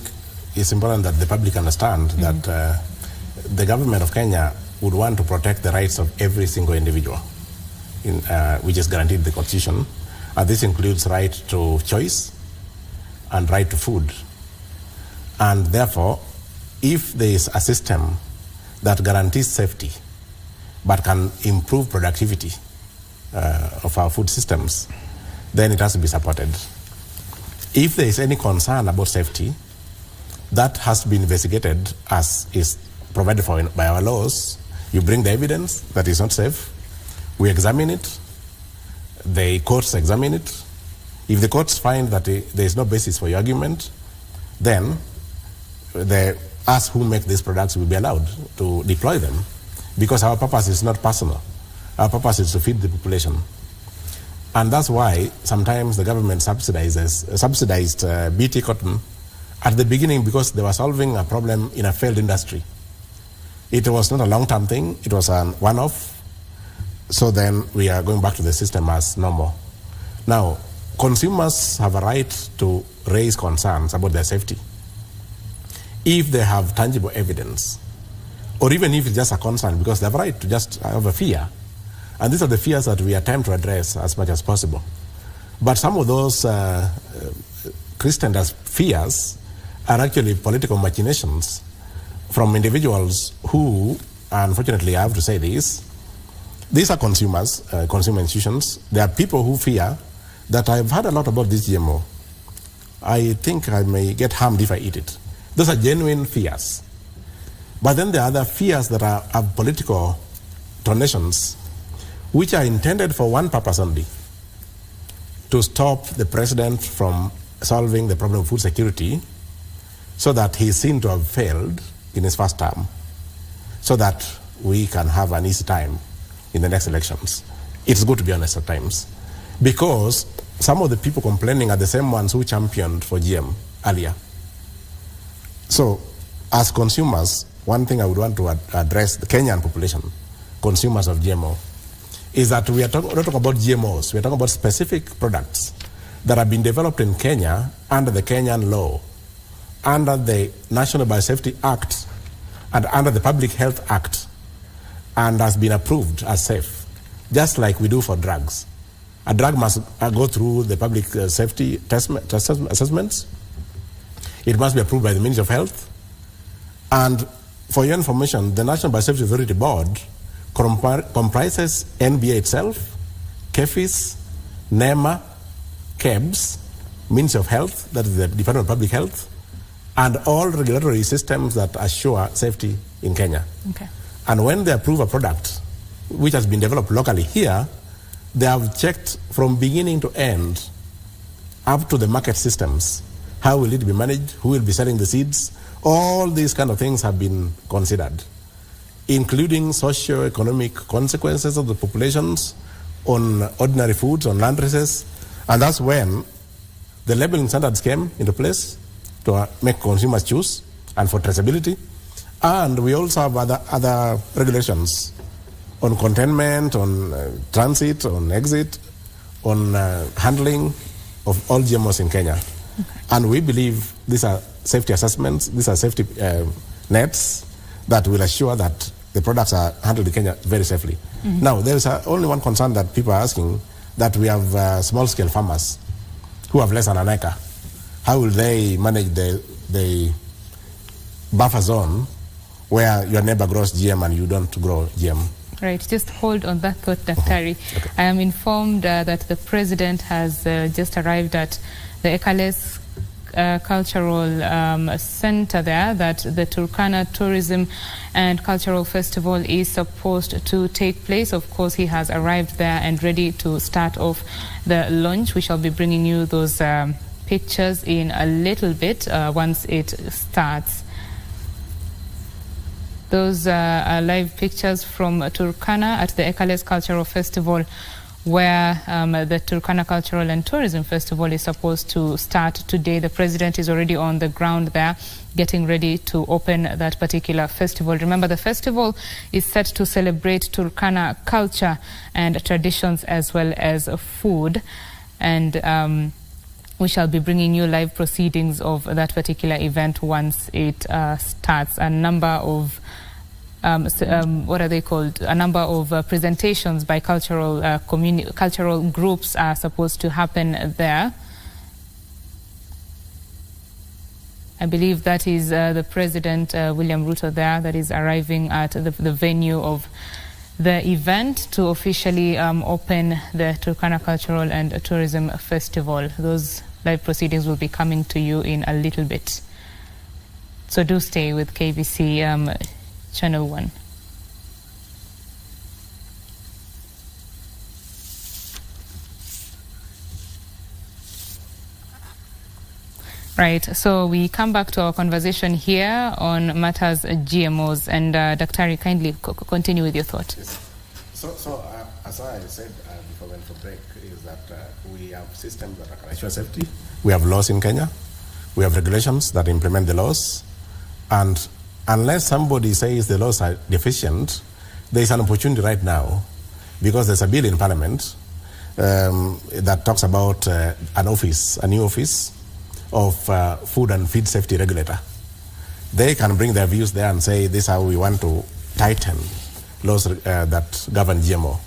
S2: it's important that the public understand that the government of Kenya would want to protect the rights of every single individual, which is guaranteed in the Constitution. And this includes right to choice and right to food. And therefore, if there is a system that guarantees safety but can improve productivity of our food systems, then it has to be supported. If there is any concern about safety, that has to be investigated as is provided for by our laws. You bring the evidence that is not safe, we examine it, the courts examine it. If the courts find that there is no basis for your argument, then us who make these products will be allowed to deploy them, because our purpose is not personal. Our purpose is to feed the population. And that's why sometimes the government subsidized BT cotton at the beginning, because they were solving a problem in a failed industry. It was not a long-term thing, it was a one-off. So then we are going back to the system as normal. Now, consumers have a right to raise concerns about their safety if they have tangible evidence, or even if it's just a concern, because they have a right to just have a fear. And these are the fears that we attempt to address as much as possible. But some of those christened as fears are actually political machinations from individuals who, unfortunately I have to say this, these are consumers, consumer institutions. There are people who fear that I've heard a lot about this GMO. I think I may get harmed if I eat it. Those are genuine fears. But then there are other fears that have political donations, which are intended for one purpose only: to stop the president from solving the problem of food security, so that he is seen to have failed in his first term, so that we can have an easy time in the next elections. It's good to be honest at times, because some of the people complaining are the same ones who championed for GM earlier. So, as consumers, one thing I would want to address the Kenyan population, consumers of GMO, is that we are not talking about GMOs, we are talking about specific products that have been developed in Kenya under the Kenyan law, under the National Biosafety Act, and under the Public Health Act, and has been approved as safe, just like we do for drugs. A drug must go through the public safety assessments. It must be approved by the Ministry of Health. And for your information, the National Biosafety Authority Board comprises NBA itself, KEFIS, NEMA, KEBS, Ministry of Health, that is the Department of Public Health, and all regulatory systems that assure safety in Kenya.
S1: Okay.
S2: And when they approve a product which has been developed locally here, they have checked from beginning to end up to the market systems. How will it be managed? Who will be selling the seeds? All these kind of things have been considered, including socio-economic consequences of the populations on ordinary foods, on land races. And that's when the labeling standards came into place to make consumers choose, and for traceability. And we also have other regulations on containment, on transit, on exit, on handling of all GMOs in Kenya. Okay. And we believe these are safety assessments, these are safety nets that will assure that the products are handled in Kenya very safely. Mm-hmm. Now, there is only one concern that people are asking, that we have small-scale farmers who have less than an acre. How will they manage the buffer zone where your neighbor grows GM and you don't grow GM?
S1: Right, just hold on that thought, Daktari. Okay. I am informed that the president has just arrived at the Ekales Cultural Center there, that the Turkana Tourism and Cultural Festival is supposed to take place. Of course, he has arrived there and ready to start off the launch. We shall be bringing you those pictures in a little bit once it starts. Those are live pictures from Turkana at the Ekales Cultural Festival, where the Turkana Cultural and Tourism Festival is supposed to start today. The president is already on the ground there, getting ready to open that particular festival. Remember, the festival is set to celebrate Turkana culture and traditions as well as food. And we shall be bringing you live proceedings of that particular event once it starts. A number of what are they called? A number of presentations by cultural groups are supposed to happen there. I believe that is the President William Ruto there, that is arriving at the venue of the event to officially open the Turkana Cultural and Tourism Festival. Those live proceedings will be coming to you in a little bit. So do stay with KBC Channel 1. Right, so we come back to our conversation here on matters GMOs, and Dr. kindly continue with your thought.
S2: Yes. So as I said before we went for break, is that we have systems that can ensure safety. We have laws in Kenya. We have regulations that implement the laws. And unless somebody says the laws are deficient, there is an opportunity right now, because there's a bill in Parliament that talks about a new office of food and feed safety regulator. They can bring their views there and say, this is how we want to tighten laws that govern GMO.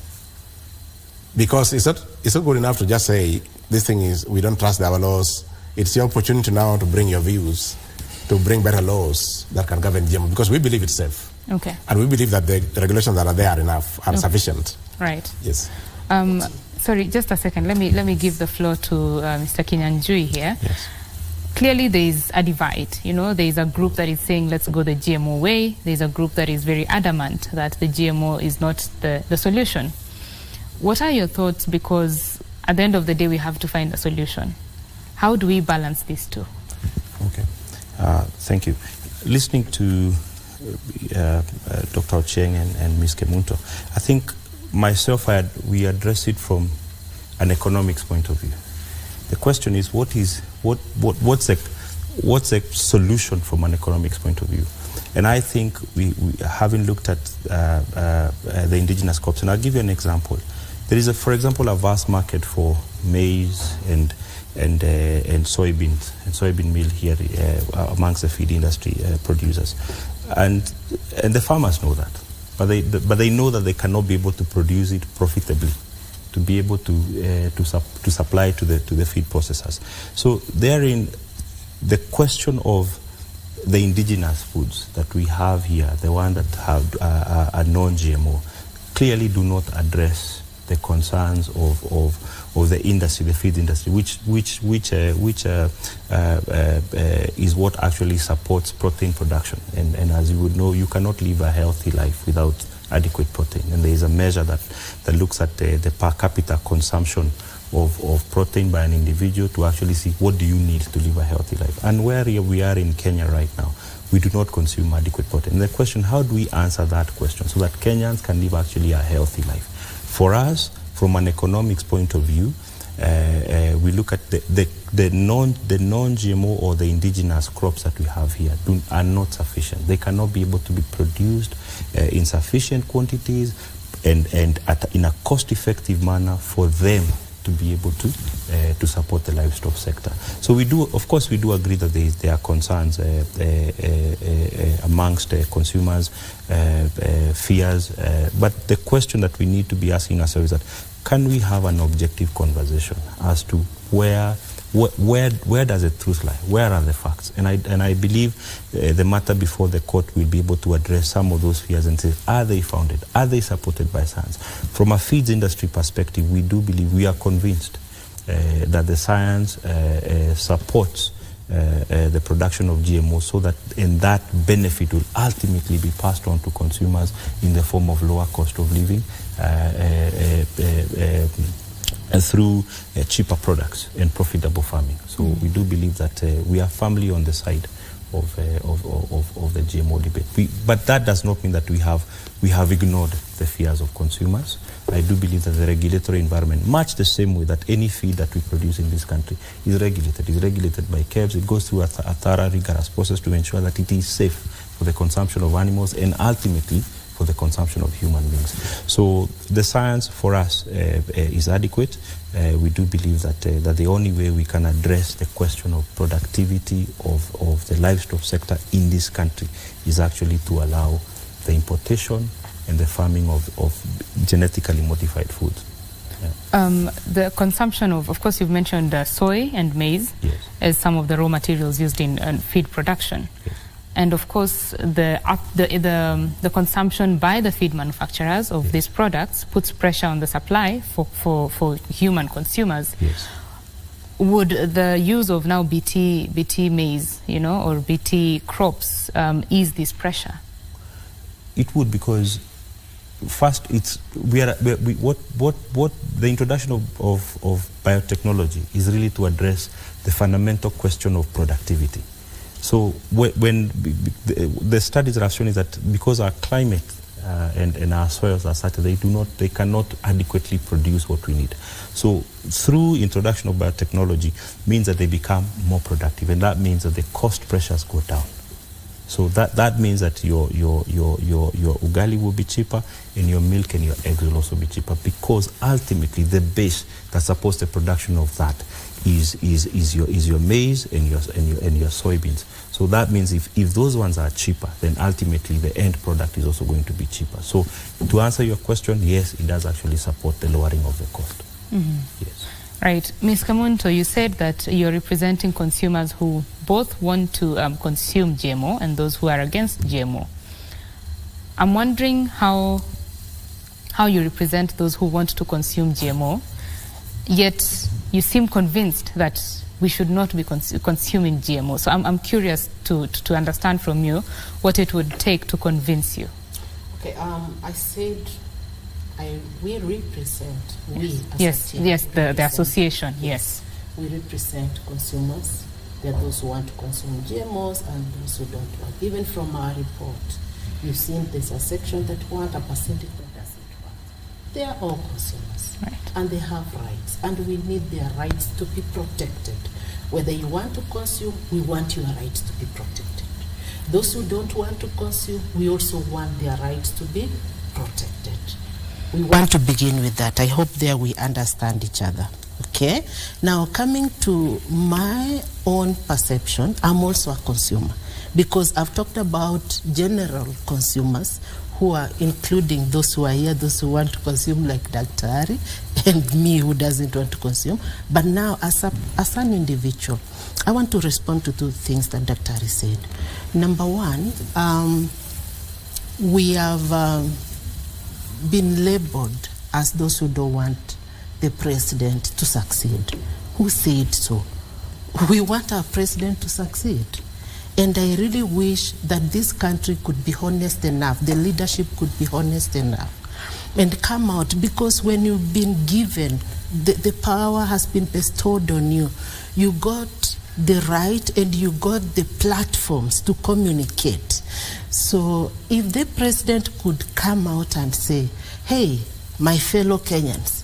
S2: Because it's not good enough to just say, this thing is, we don't trust our laws. It's your opportunity now to bring your views, to bring better laws that can govern GMO, because we believe it's safe.
S1: Okay.
S2: And we believe that the regulations that are there are enough, are sufficient.
S1: Right.
S2: Yes.
S1: Sorry, just a second. Let me give the floor to Mr. Kinyanjui here.
S3: Yes.
S1: Clearly, there is a divide. You know, there is a group that is saying, let's go the GMO way. There is a group that is very adamant that the GMO is not the solution. What are your thoughts? Because at the end of the day, we have to find a solution. How do we balance these two?
S3: Okay. Thank you. Listening to Dr. Ocheng and Ms. Kemunto, I think myself, we address it from an economics point of view. The question is, what's the solution from an economics point of view? And I think we having looked at the indigenous crops, and I'll give you an example. There is, for example, a vast market for maize and soybeans and soybean meal here amongst the feed industry producers, and the farmers know that, but they know that they cannot be able to produce it profitably, to be able to supply to the feed processors. So therein, the question of the indigenous foods that we have here, the one that have a non-GMO, clearly do not address the concerns of the industry, the feed industry, which is what actually supports protein production. And as you would know, you cannot live a healthy life without adequate protein. And there is a measure that looks at the per capita consumption of protein by an individual to actually see what do you need to live a healthy life. And where we are in Kenya right now, we do not consume adequate protein. And the question, how do we answer that question so that Kenyans can live actually a healthy life? For us, from an economics point of view, we look at the non-GMO or the indigenous crops that we have here are not sufficient. They cannot be able to be produced in sufficient quantities and in a cost-effective manner for them to be able to support the livestock sector. So we do, of course, we do agree that there are concerns amongst consumers, fears, but the question that we need to be asking ourselves is that, can we have an objective conversation as to where does the truth lie? Where are the facts? And I believe the matter before the court will be able to address some of those fears and say, are they founded? Are they supported by science? From a feeds industry perspective, we do believe, we are convinced that the science supports the production of GMOs, so that that benefit will ultimately be passed on to consumers in the form of lower cost of living and through cheaper products and profitable farming. So we do believe that we are firmly on the side of the GMO debate. But that does not mean that we have ignored the fears of consumers. I do believe that the regulatory environment, much the same way that any feed that we produce in this country is regulated. It's regulated by KEBS. It goes through a thorough, rigorous process to ensure that it is safe for the consumption of animals and ultimately for the consumption of human beings. So the science for us is adequate. We do believe that the only way we can address the question of productivity of the livestock sector in this country is actually to allow the importation and the farming of genetically modified foods. Yeah.
S1: The consumption of course, you've mentioned soy and maize
S3: yes.
S1: as some of the raw materials used in feed production.
S3: Yes.
S1: And of course, the consumption by the feed manufacturers of these products puts pressure on the supply for human consumers.
S3: Yes.
S1: Would the use of now BT maize, or BT crops ease this pressure?
S3: It would, because first, what the introduction of biotechnology is really to address the fundamental question of productivity. So when the studies that have shown is that because our climate and our soils are such that they cannot adequately produce what we need. So through introduction of biotechnology means that they become more productive, and that means that the cost pressures go down. So that means that your ugali will be cheaper, and your milk and your eggs will also be cheaper, because ultimately the base that supports the production of that is your maize and your soybeans. So that means if those ones are cheaper, then ultimately the end product is also going to be cheaper. So to answer your question, yes, it does actually support the lowering of the cost.
S1: Mm-hmm.
S3: Yes.
S1: Right. Ms. Kamunto, you said that you're representing consumers who both want to consume GMO and those who are against GMO. I'm wondering how you represent those who want to consume GMO, yet you seem convinced that we should not be consuming GMO. So I'm curious to understand from you what it would take to convince you.
S4: Okay, I said we represent,
S1: the association, yes.
S4: We represent consumers. There are those who want to consume GMOs and those who don't want. Even from our report, you've seen there's a section that want, a percentage that doesn't want. They are all consumers,
S1: right,
S4: and they have rights, and we need their rights to be protected. Whether you want to consume, we want your rights to be protected. Those who don't want to consume, we also want their rights to be protected. We want to begin with that. I hope there we understand each other. Okay? Now, coming to my own perception, I'm also a consumer, because I've talked about general consumers who are including those who are here, those who want to consume like Daktari, and me who doesn't want to consume. But now, as an individual, I want to respond to two things that Daktari said. Number one, we have been labeled as those who don't want the president to succeed. Who said so? We want our president to succeed. And I really wish that this country could be honest enough, the leadership could be honest enough and come out, because when you've been given, the power has been bestowed on you, you got the right and you got the platforms to communicate. So if the president could come out and say, hey, my fellow Kenyans,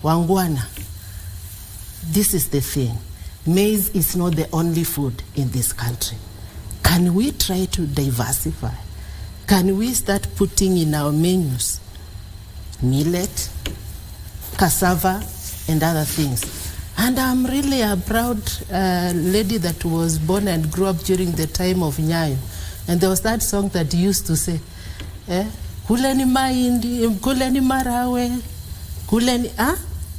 S4: Wangwana, this is the thing. Maize is not the only food in this country. Can we try to diversify? Can we start putting in our menus millet, cassava, and other things? And I'm really a proud lady that was born and grew up during the time of Nyayo. And there was that song that used to say, kuleni maindi, kuleni marawe, kuleni,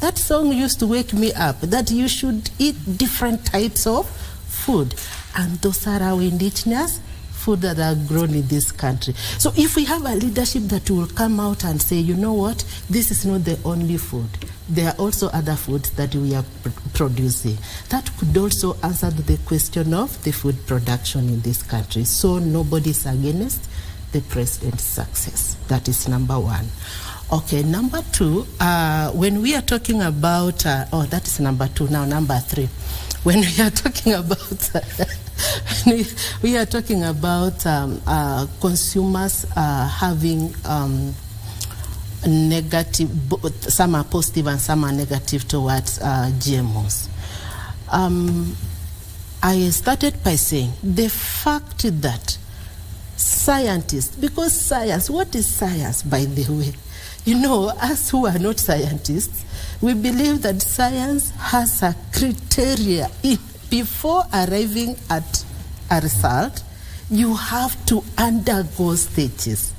S4: that song used to wake me up, that you should eat different types of food. And those are our indigenous food that are grown in this country. So if we have a leadership that will come out and say, you know what, this is not the only food. There are also other foods that we are producing. That could also answer the question of the food production in this country. So nobody's against the president's success. That is number one. Okay, number two, when we are talking about, that is number two, now number three. When we are talking about, we are talking about consumers having negative, some are positive and some are negative towards GMOs. I started by saying the fact that scientists, because science, what is science, by the way? You know, us who are not scientists, we believe that science has a criteria. Before arriving at a result, you have to undergo stages.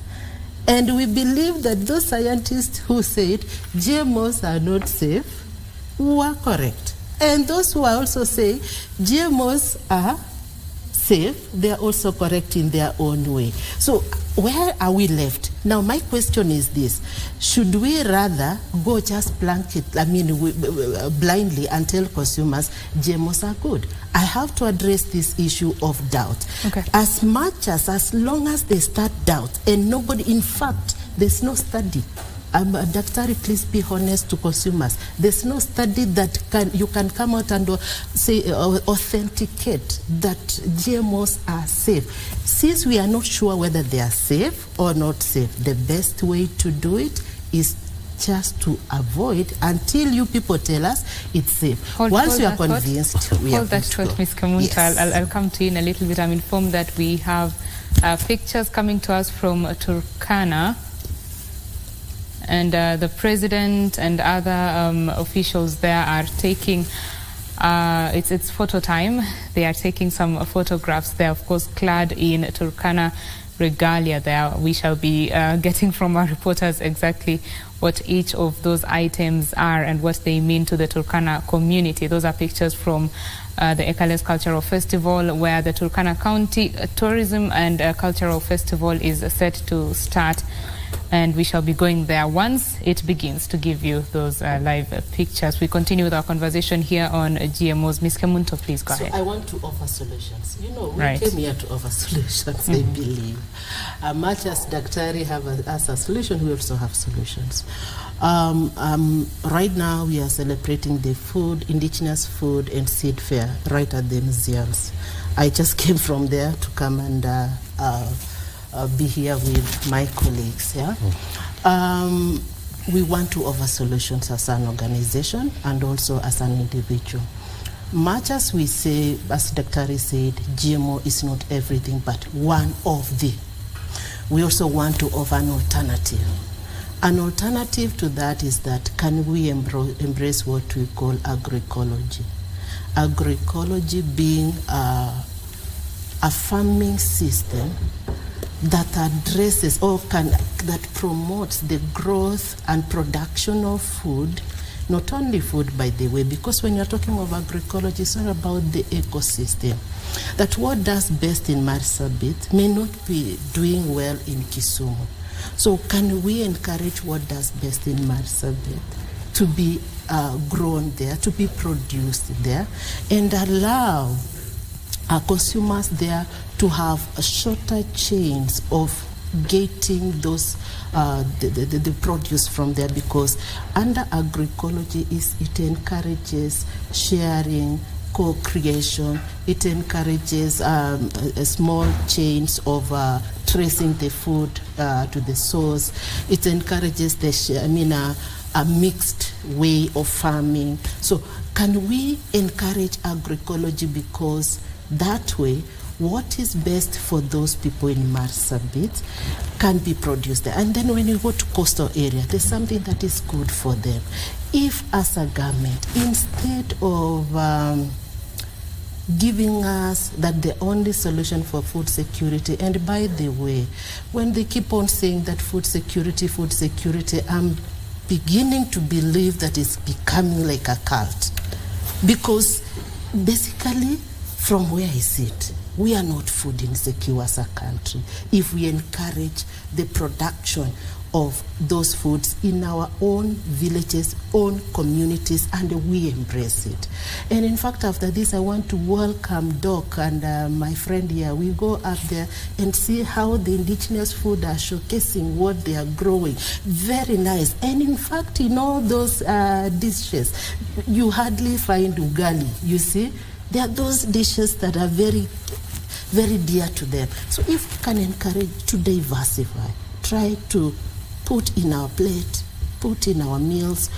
S4: And we believe that those scientists who said GMOs are not safe were correct. And those who are also saying GMOs are safe, they are also correct in their own way. So where are we left? Now my question is this: should we rather go just blindly and tell consumers GMOs are good? I have to address this issue of doubt.
S1: Okay.
S4: As long as they start doubt, and nobody, in fact, there's no study. Daktari, please be honest to consumers. There's no study that you can come out and say authenticate that GMOs are safe. Since we are not sure whether they are safe or not safe, the best way to do it is just to avoid until you people tell us it's safe. Once you are convinced, we are
S1: hold that thought, Ms. Kamunta. Yes. I'll come to you in a little bit. I'm informed that we have pictures coming to us from Turkana. And the president and other officials there are taking, it's photo time. They are taking some photographs. They are, of course, clad in Turkana regalia there. We shall be getting from our reporters exactly what each of those items are and what they mean to the Turkana community. Those are pictures from the Ekales Cultural Festival, where the Turkana County Tourism and Cultural Festival is set to start. And we shall be going there once it begins to give you those live pictures. We continue with our conversation here on GMOs. Ms. Kamunta, please go ahead.
S4: I want to offer solutions. You know, we came here to offer solutions, I believe. Much as Daktari has a solution, we also have solutions. Right now, we are celebrating the indigenous food and seed fair right at the museums. I just came from there to come and be here with my colleagues. Yeah, we want to offer solutions as an organization and also as an individual. Much as we say, as Daktari said, GMO is not everything, but one of the. We also want to offer an alternative. An alternative to that is that can we embrace what we call agroecology? Agroecology being a farming system that addresses or that promotes the growth and production of food, not only food, by the way, because when you're talking of agroecology, it's all about the ecosystem. That what does best in Marsabit may not be doing well in Kisumu. So can we encourage what does best in Marsabit to be grown there, to be produced there, and allow our consumers there to have shorter chains of getting those the produce from there, because under agroecology it encourages sharing, co-creation. It encourages small chains of tracing the food to the source. It encourages a mixed way of farming. So can we encourage agroecology, because that way what is best for those people in Marsabit can be produced there. And then when you go to coastal area, there's something that is good for them. If as a government, instead of giving us that the only solution for food security, and by the way, when they keep on saying that food security, I'm beginning to believe that it's becoming like a cult. Because basically, from where I sit, we are not food insecure as a country if we encourage the production of those foods in our own villages, own communities, and we embrace it. And in fact, after this, I want to welcome Doc and my friend here. We go up there and see how the indigenous food are showcasing what they are growing. Very nice. And in fact, in all those dishes, you hardly find ugali, you see. There are those dishes that are very, very dear to them. So if we can encourage to diversify, try to put in our plate, put in our meals,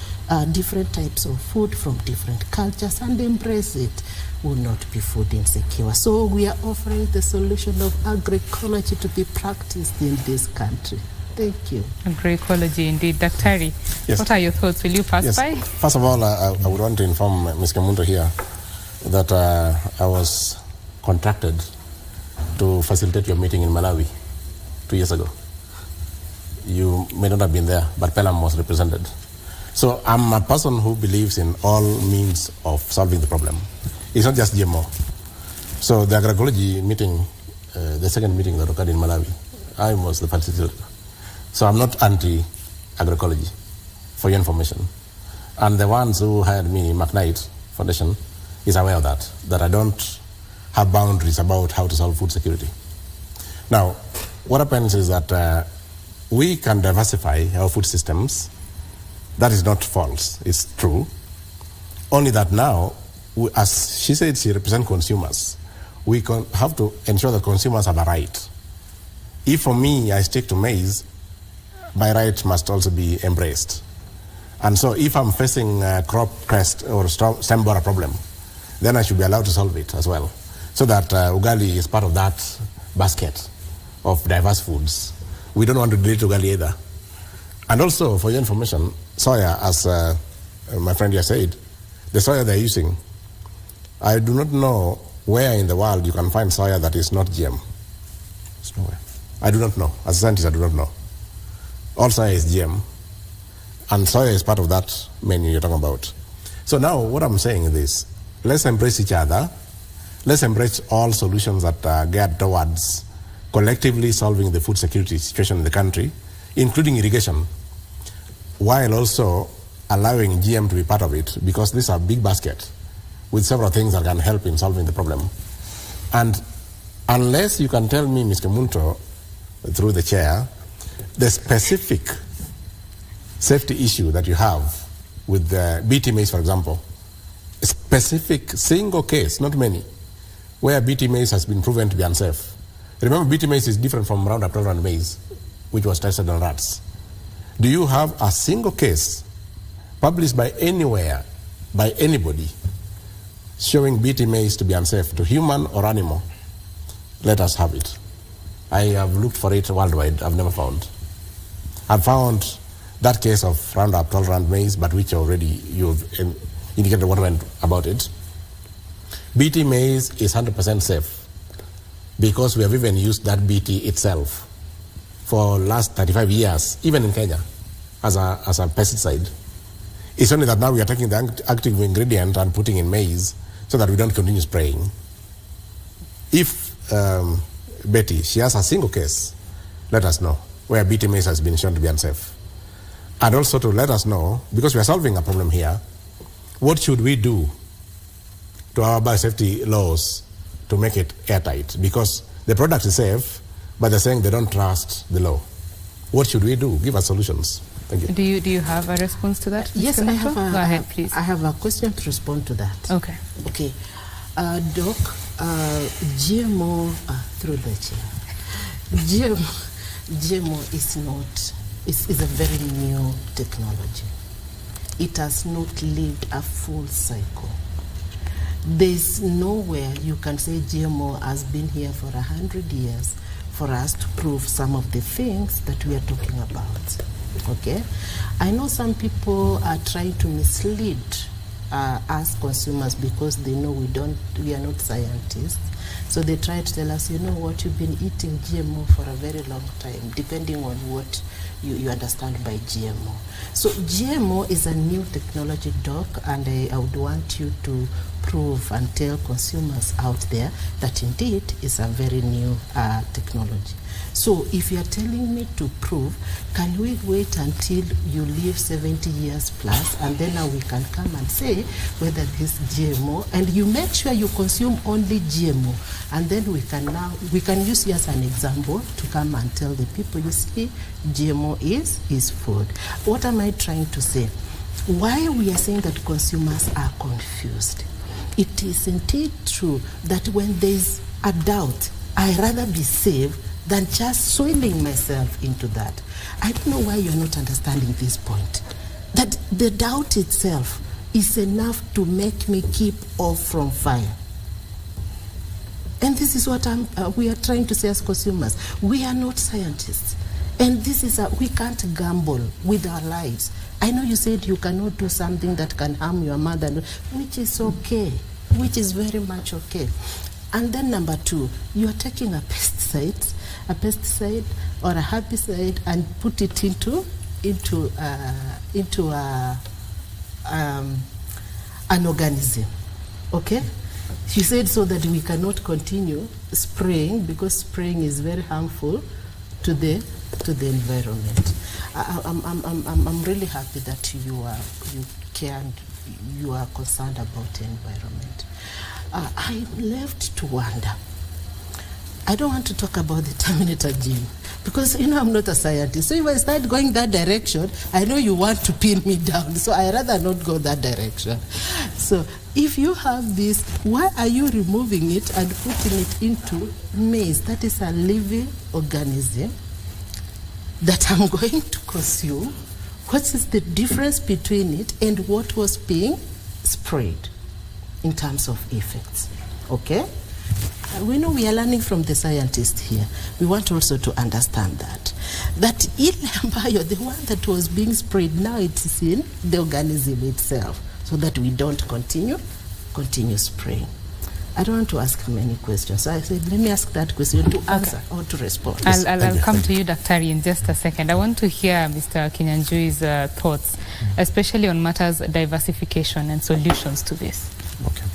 S4: different types of food from different cultures, and embrace it, will not be food insecure. So we are offering the solution of agroecology to be practiced in this country. Thank you.
S1: Agroecology indeed. Daktari,
S2: yes.
S1: What are your thoughts? Will you pass by?
S2: First of all, I would want to inform Ms. Kamunta here that I was contracted to facilitate your meeting in Malawi 2 years ago. You may not have been there, but Pelham was represented. So I'm a person who believes in all means of solving the problem. It's not just GMO. So the agroecology meeting, the second meeting that occurred in Malawi, I was the facilitator. So I'm not anti-agroecology, for your information. And the ones who hired me, McKnight Foundation, is aware of that I don't have boundaries about how to solve food security. Now, what happens is that we can diversify our food systems. That is not false, it's true. Only that now, as she said, she represents consumers. We have to ensure that consumers have a right. If for me, I stick to maize, my right must also be embraced. And so if I'm facing a crop pest or stem borer problem, then I should be allowed to solve it as well. So that ugali is part of that basket of diverse foods. We don't want to delete ugali either. And also, for your information, soya, as my friend here said, the soya they're using, I do not know where in the world you can find soya that is not GM. There's nowhere. I do not know. As a scientist, I do not know. All soya is GM. And soya is part of that menu you're talking about. So now what I'm saying is this. Let's embrace each other. Let's embrace all solutions that are geared towards collectively solving the food security situation in the country, including irrigation, while also allowing GM to be part of it, because these are big basket with several things that can help in solving the problem. And unless you can tell me, Ms. Kemunto, through the chair, the specific safety issue that you have with the BT maize, for example, a specific single case, not many, where BT maize has been proven to be unsafe. Remember, BT maize is different from Roundup tolerant maize, which was tested on rats. Do you have a single case published by anywhere, by anybody, showing BT maize to be unsafe to human or animal? Let us have it. I have looked for it worldwide. I've never found. I've found that case of Roundup tolerant maize, but which already you've indicated what went about it. BT maize is 100% safe because we have even used that BT itself for last 35 years, even in Kenya, as a pesticide. It's only that now we are taking the active ingredient and putting in maize so that we don't continue spraying. If Betty, she has a single case, let us know where BT maize has been shown to be unsafe. And also to let us know, because we are solving a problem here, what should we do to our biosafety laws to make it airtight? Because the product is safe, but they're saying they don't trust the law. What should we do? Give us solutions. Thank you. Do
S1: you have a response to that?
S4: Yes, I have.
S1: Go ahead, please.
S4: I have a question to respond to that.
S1: Okay.
S4: Okay. Doc, GMO, through the chair, GMO is not, is a very new technology. It has not lived a full cycle. There's nowhere you can say GMO has been here for 100 years for us to prove some of the things that we are talking about. Okay? I know some people are trying to mislead us consumers because they know we are not scientists. So they try to tell us, you know what, you've been eating GMO for a very long time, depending on what you understand by GMO. So GMO is a new technology, Doc, and I would want you to prove and tell consumers out there that indeed is a very new technology. So if you are telling me to prove, can we wait until you live 70 years plus and then now we can come and say whether this GMO, and you make sure you consume only GMO, and then we can use you as an example to come and tell the people, you see, GMO is food. What am I trying to say? Why we are saying that consumers are confused? It is indeed true that when there's a doubt, I'd rather be safe than just soiling myself into that. I don't know why you're not understanding this point. That the doubt itself is enough to make me keep off from fire. And this is what we are trying to say as consumers. We are not scientists. And this is we can't gamble with our lives. I know you said you cannot do something that can harm your mother, which is okay, which is very much okay. And then number two, you are taking a pesticide or a herbicide and put it into an organism, okay? She said so that we cannot continue spraying because spraying is very harmful to the environment. I'm really happy that you care and you are concerned about the environment. I'm left to wonder. I don't want to talk about the Terminator gene because, I'm not a scientist. So if I start going that direction, I know you want to pin me down. So I rather not go that direction. So if you have this, why are you removing it and putting it into maize? That is a living organism that I'm going to consume. What is the difference between it and what was being sprayed in terms of effects? Okay? We know we are learning from the scientists here. We want also to understand that Ile-Ambayo, the one that was being sprayed, now it is in the organism itself, so that we don't continue spraying. I don't want to ask many questions. So I said, let me ask that question to answer or to respond.
S1: I'll come to you, Dr. in just a second. I want to hear Mr. Kinyanjui's thoughts, especially on matters diversification and solutions to this.
S3: Okay.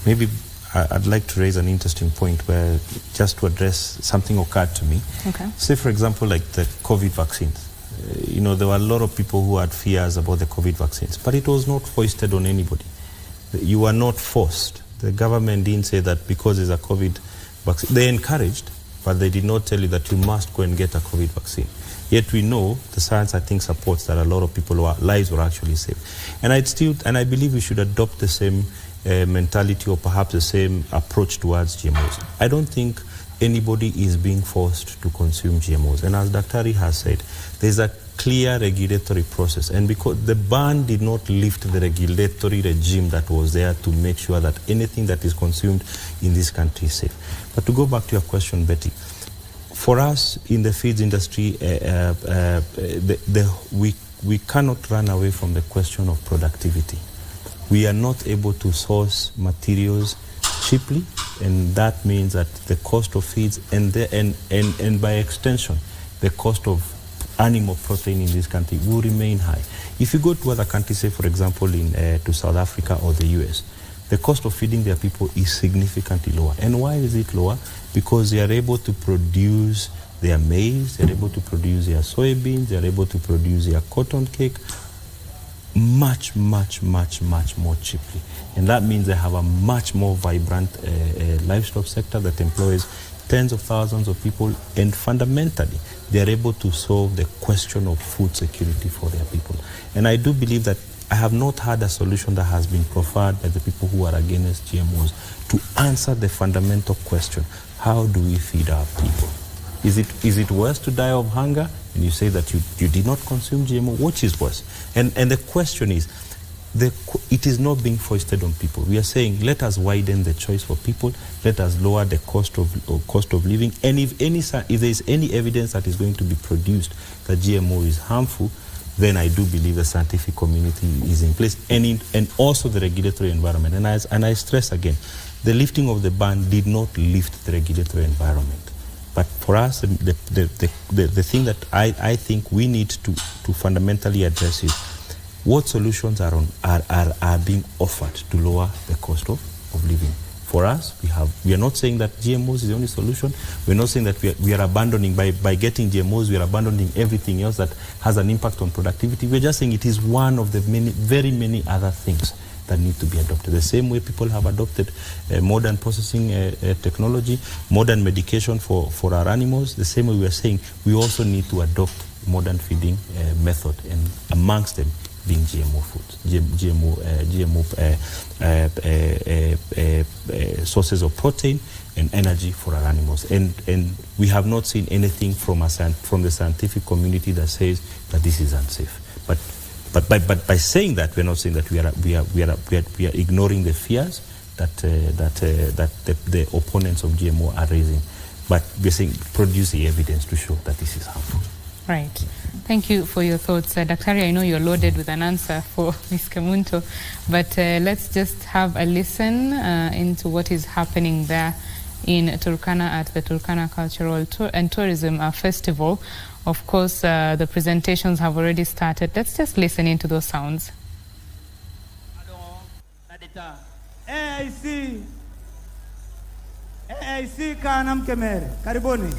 S3: Maybe I'd like to raise an interesting point where just to address something occurred to me.
S1: Okay.
S3: Say, for example, like the COVID vaccines. There were a lot of people who had fears about the COVID vaccines, but it was not foisted on anybody. You were not forced. The government didn't say that because there's a COVID vaccine. They encouraged, but they did not tell you that you must go and get a COVID vaccine. Yet we know the science, I think, supports that a lot of people's lives were actually saved. And I believe we should adopt the same mentality or perhaps the same approach towards GMOs. I don't think anybody is being forced to consume GMOs. And as Dr. has said, there's a clear regulatory process. And because the ban did not lift the regulatory regime that was there to make sure that anything that is consumed in this country is safe. But to go back to your question, Betty, for us in the feeds industry, we cannot run away from the question of productivity. We are not able to source materials cheaply, and that means that the cost of feeds and by extension, the cost of animal protein in this country will remain high. If you go to other countries, say for example to South Africa or the US, the cost of feeding their people is significantly lower. And why is it lower? Because they are able to produce their maize, they are able to produce their soybeans, they are able to produce their cotton cake much more cheaply. And that means they have a much more vibrant livestock sector that employs tens of thousands of people, and fundamentally they are able to solve the question of food security for their people. And I do believe that I have not had a solution that has been proffered by the people who are against GMOs to answer the fundamental question: how do we feed our people? Is it worse to die of hunger? And you say that you did not consume GMO. Which is worse? And the question is, it is not being foisted on people. We are saying, let us widen the choice for people. Let us lower the cost of living. And if there is any evidence that is going to be produced that GMO is harmful, then I do believe the scientific community is in place, and also the regulatory environment. And I stress again, the lifting of the ban did not lift the regulatory environment. But for us, the thing that I think we need to fundamentally address is what solutions are being offered to lower the cost of living. For us, we are not saying that GMOs is the only solution. We're not saying that we are abandoning, by getting GMOs, we are abandoning everything else that has an impact on productivity. We're just saying it is one of the very many other things that need to be adopted. The same way people have adopted modern processing technology, modern medication for our animals, the same way we are saying we also need to adopt modern feeding method, and amongst them being GMO foods, GMO sources of protein and energy for our animals. And we have not seen anything from the scientific community that says that this is unsafe. But by saying that, we're not saying that we are ignoring the fears that the opponents of GMO are raising. But we're saying produce the evidence to show that this is harmful.
S1: Right. Thank you for your thoughts. Dr. I know you're loaded with an answer for Ms. Kamunto, but let's just have a listen into what is happening there in Turkana at the Turkana Cultural and Tourism Festival. Of course, the presentations have already started. Let's just listen into those sounds.
S5: AIC Kanamkemer, karibuni.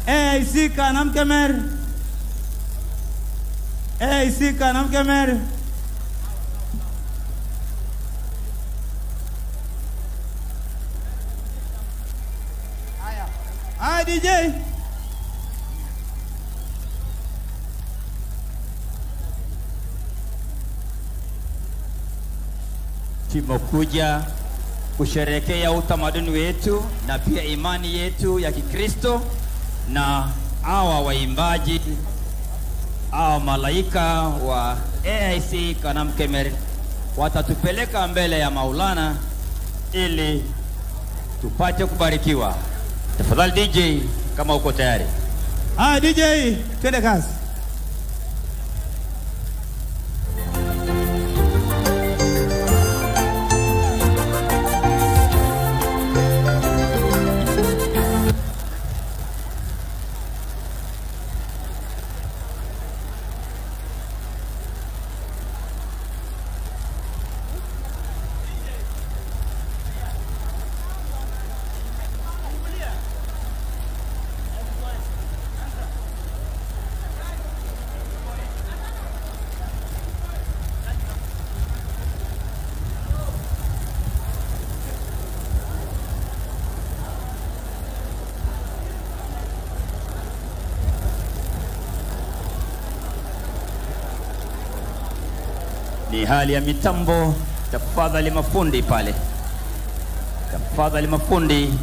S5: AIC Kanamkemer. AIC Kanamkemer. Hi DJ.
S6: Tumekuja kusherehekea utamaduni wetu na pia imani yetu ya Kikristo, na hawa waimbaji hawa malaika wa AIC Kanamkemer watatupeleka mbele ya Maulana ili tupate kubarikiwa. Tafadhali DJ, kama uko tayari.
S5: DJ, twende kazi.
S6: Ni hali ya mitambo. Tafadhali mafundi pale, tafadhali mafundi.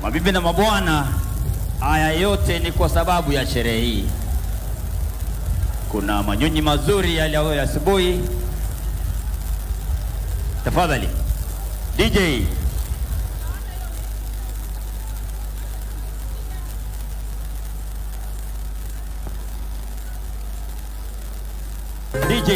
S6: Mabibi na mabwana, haya yote ni kwa sababu ya sherehe hii. Kuna manyunyi mazuri yale ya asubuhi. Tafadhali DJ. DJ.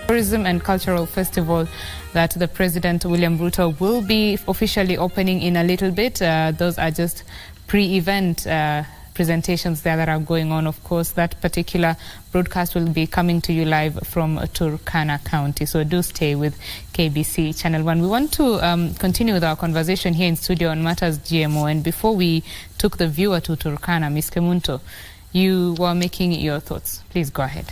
S1: Tourism and Cultural Festival that the President William Ruto will be officially opening in a little bit. Those are just pre-event presentations there that are going on. Of course, that particular broadcast will be coming to you live from Turkana County. So do stay with KBC Channel 1. We want to continue with our conversation here in studio on matters GMO. And before we took the viewer to Turkana, Ms. Kemunto, you were making your thoughts. Please go ahead.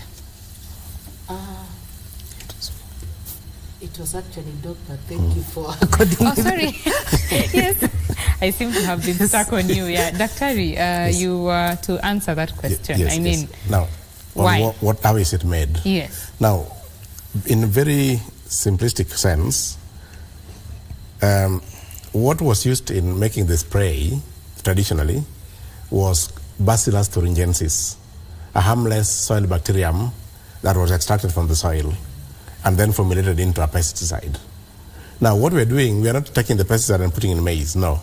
S4: It was actually Doctor. Thank you for according.
S1: Oh, sorry. Yes, I seem to have been stuck on you. Yeah, Daktari, yes. You were to answer that question.
S2: Yes,
S1: I mean,
S2: yes. Now,
S1: why?
S2: How is it made?
S1: Yes.
S2: Now, in a very simplistic sense, what was used in making the spray traditionally was Bacillus thuringiensis. a harmless soil bacterium that was extracted from the soil and then formulated into a pesticide. Now, what we're doing, we are not taking the pesticide and putting in maize, no.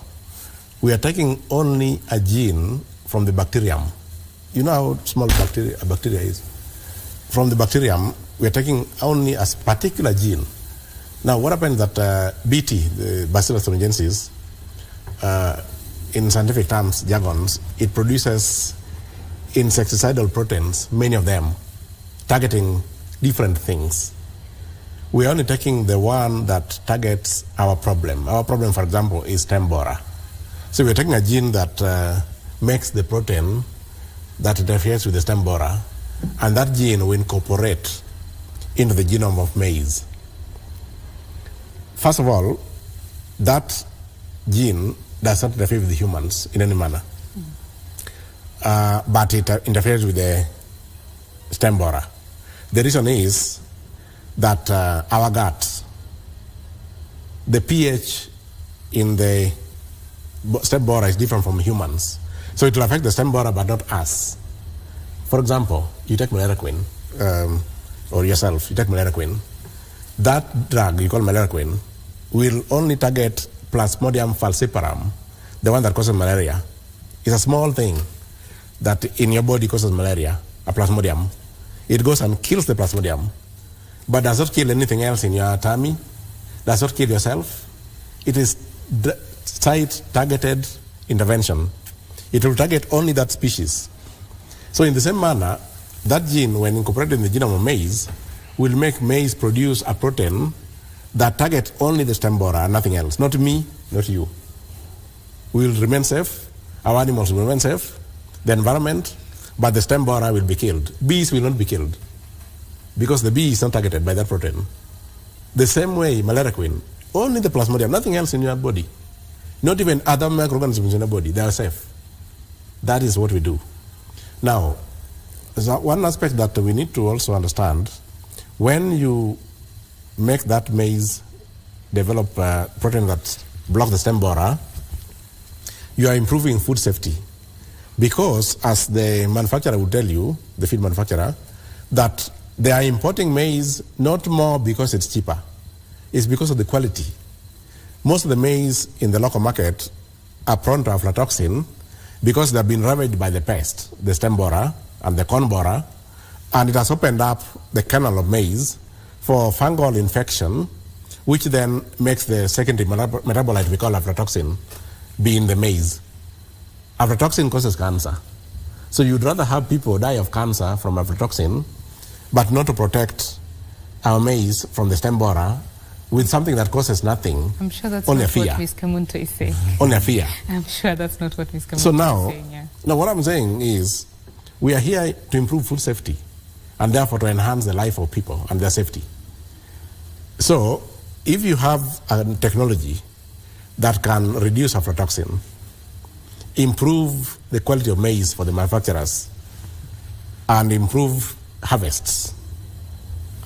S2: We are taking only a gene from the bacterium. You know how small a bacteria is? From the bacterium, we are taking only a particular gene. Now, what happens that BT, the Bacillus thuringiensis, in scientific terms, jargons, it produces insecticidal proteins, many of them, targeting different things. We are only taking the one that targets our problem. Our problem, for example, is stem borer. So we're taking a gene that makes the protein that interferes with the stem borer, and that gene will incorporate into the genome of maize. First of all, that gene does not interfere with the humans in any manner, but it interferes with the stem borer. The reason is that our gut, the pH in the stem borer is different from humans. So it will affect the stem borer, but not us. For example, you take malariquin, or yourself, you take malariquin. That drug you call malariquin will only target Plasmodium falciparum, the one that causes malaria. It's a small thing that in your body causes malaria, a Plasmodium. It goes and kills the Plasmodium, but does not kill anything else in your tummy, does not kill yourself. It is site-targeted intervention. It will target only that species. So in the same manner, that gene, when incorporated in the genome of maize, will make maize produce a protein that targets only the stem borer and nothing else. Not me, not you. We will remain safe, our animals will remain safe, the environment, but the stem borer will be killed. Bees will not be killed because the bee is not targeted by that protein. The same way, malariquin, only the Plasmodium, nothing else in your body. Not even other microorganisms in your body, they are safe. That is what we do. Now, there's one aspect that we need to also understand. When you make that maize develop a protein that blocks the stem borer, you are improving food safety. Because, as the manufacturer will tell you, the feed manufacturer, that they are importing maize not more because it's cheaper, it's because of the quality. Most of the maize in the local market are prone to aflatoxin because they've been ravaged by the pest, the stem borer and the corn borer, and it has opened up the kernel of maize for fungal infection, which then makes the secondary metabolite we call aflatoxin be in the maize. Aflatoxin causes cancer. So you'd rather have people die of cancer from aflatoxin, but not to protect our maize from the stem borer with something that causes nothing.
S1: I'm sure that's
S2: only
S1: not
S2: a fear.
S1: what Ms. Kamunto is saying.
S2: Only a fear.
S1: I'm sure that's not what Ms. Kamunto
S2: So now,
S1: is saying. Yeah.
S2: now what I'm saying is we are here to improve food safety and therefore to enhance the life of people and their safety. So if you have a technology that can reduce aflatoxin, improve the quality of maize for the manufacturers, and improve harvests,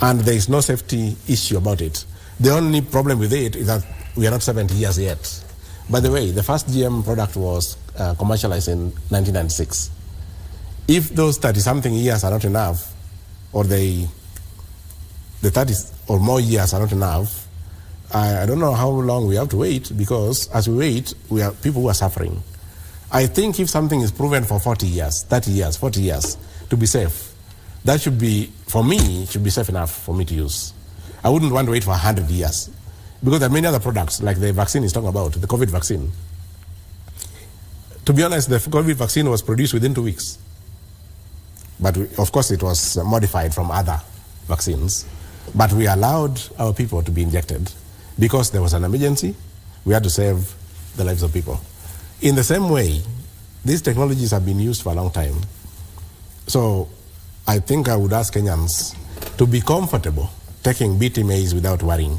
S2: and there is no safety issue about it. The only problem with it is that we are not 70 years yet. By the way, the first GM product was commercialized in 1996. If those 30-something years are not enough, or the 30 or more years are not enough, I don't know how long we have to wait, because as we wait, we are people who are suffering. I think if something is proven for 40 years, 30 years, 40 years to be safe, that should be, for me, should be safe enough for me to use. I wouldn't want to wait for 100 years, because there are many other products, like the vaccine he's talking about, the COVID vaccine. To be honest, the COVID vaccine was produced within 2 weeks. But of course, it was modified from other vaccines. But we allowed our people to be injected because there was an emergency. We had to save the lives of people. In the same way, these technologies have been used for a long time. So I think I would ask Kenyans to be comfortable taking BT maize without worrying,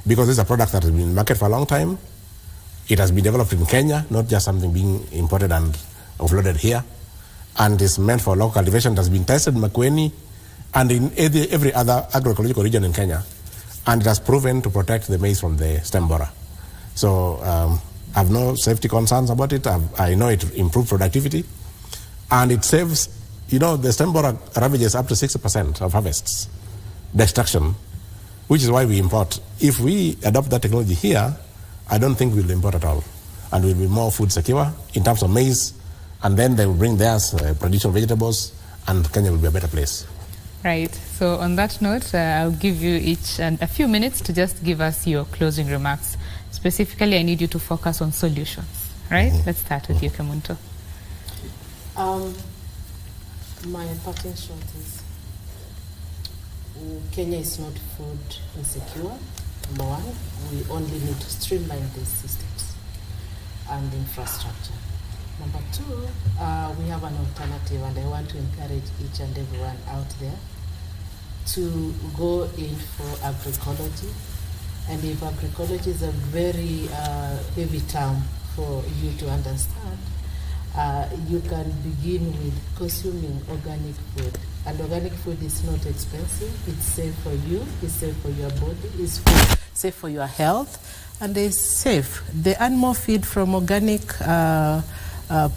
S2: because this is a product that has been in the market for a long time. It has been developed in Kenya, not just something being imported and offloaded here. And is meant for local cultivation. It has been tested in Makueni and in every other agroecological region in Kenya. And it has proven to protect the maize from the stem borer. So I have no safety concerns about it. I know it improves productivity. And it saves You know, the stem borer ravages up to 60% of harvests, destruction, which is why we import. If we adopt that technology here, I don't think we'll import at all. And we'll be more food secure in terms of maize, and then they will bring theirs, traditional vegetables, and Kenya will be a better place.
S1: Right. So on that note, I'll give you each a few minutes to just give us your closing remarks. Specifically, I need you to focus on solutions. Right? Let's start with you, Kamunto.
S4: My parting shot is Kenya is not food insecure. Number one, we only need to streamline these systems and infrastructure. Number two, we have an alternative, and I want to encourage each and everyone out there to go in for agroecology. And if agroecology is a very heavy term for you to understand, you can begin with consuming organic food. And organic food is not expensive. It's safe for you, it's safe for your body, it's safe for your health, and it's safe. The animal feed from organic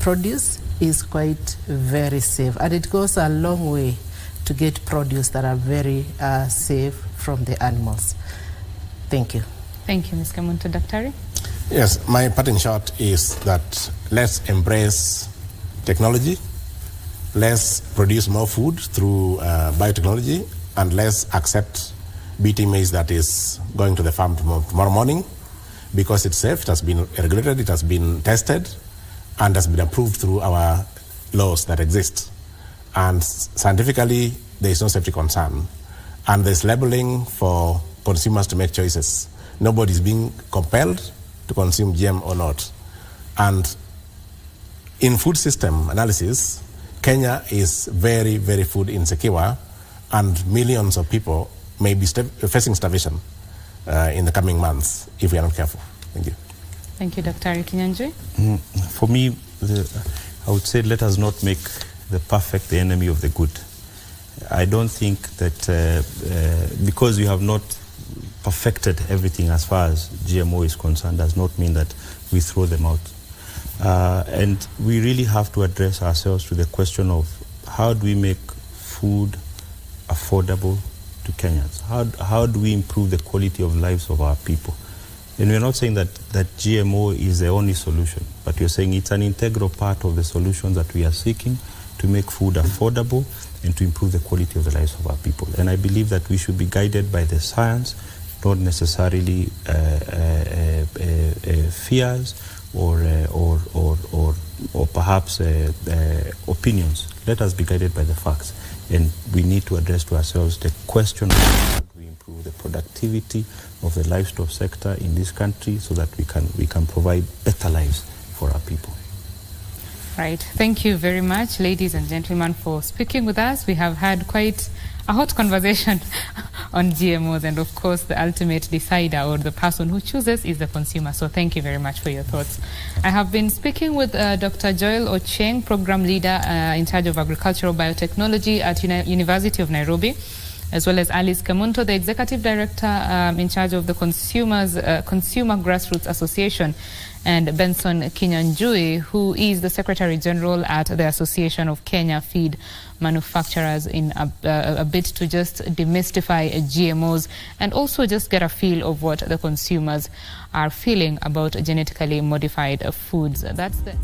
S4: produce is quite very safe, and it goes a long way to get produce that are very safe from the animals. Thank you.
S1: Thank you, Ms. Kamunto. Daktari?
S2: Yes, my parting shot is that let's embrace technology, let's produce more food through biotechnology, and let's accept BT maize that is going to the farm tomorrow morning, because it's safe, it has been regulated, it has been tested, and has been approved through our laws that exist. And scientifically, there is no safety concern. And there's labeling for consumers to make choices. Nobody's being compelled to consume GM or not. And in food system analysis, Kenya is very, very food insecure, and millions of people may be facing starvation in the coming months if we are not careful. Thank you.
S1: Thank you, Dr. Kinyanjui.
S3: For me, I would say let us not make the perfect the enemy of the good. I don't think that because you have not perfected everything as far as GMO is concerned does not mean that we throw them out. And we really have to address ourselves to the question of how do we make food affordable to Kenyans? How do we improve the quality of lives of our people? And we're not saying that GMO is the only solution, but we're saying it's an integral part of the solutions that we are seeking to make food affordable and to improve the quality of the lives of our people. And I believe that we should be guided by the science, not necessarily fears or perhaps opinions. Let us be guided by the facts. And we need to address to ourselves the question of how we improve the productivity of the livestock sector in this country so that we can provide better lives for our people.
S1: Right. Thank you very much, ladies and gentlemen, for speaking with us. We have had quite a hot conversation on GMOs, and of course the ultimate decider or the person who chooses is the consumer. So thank you very much for your thoughts. I have been speaking with Dr. Joel Ocheng, Program Leader in charge of Agricultural Biotechnology at University of Nairobi, as well as Alice Kamunto, the Executive Director in charge of the Consumer Grassroots Association, and Benson Kinyanjui, who is the Secretary General at the Association of Kenya Feed Manufacturers, in a bid to just demystify GMOs and also just get a feel of what the consumers are feeling about genetically modified foods. That's the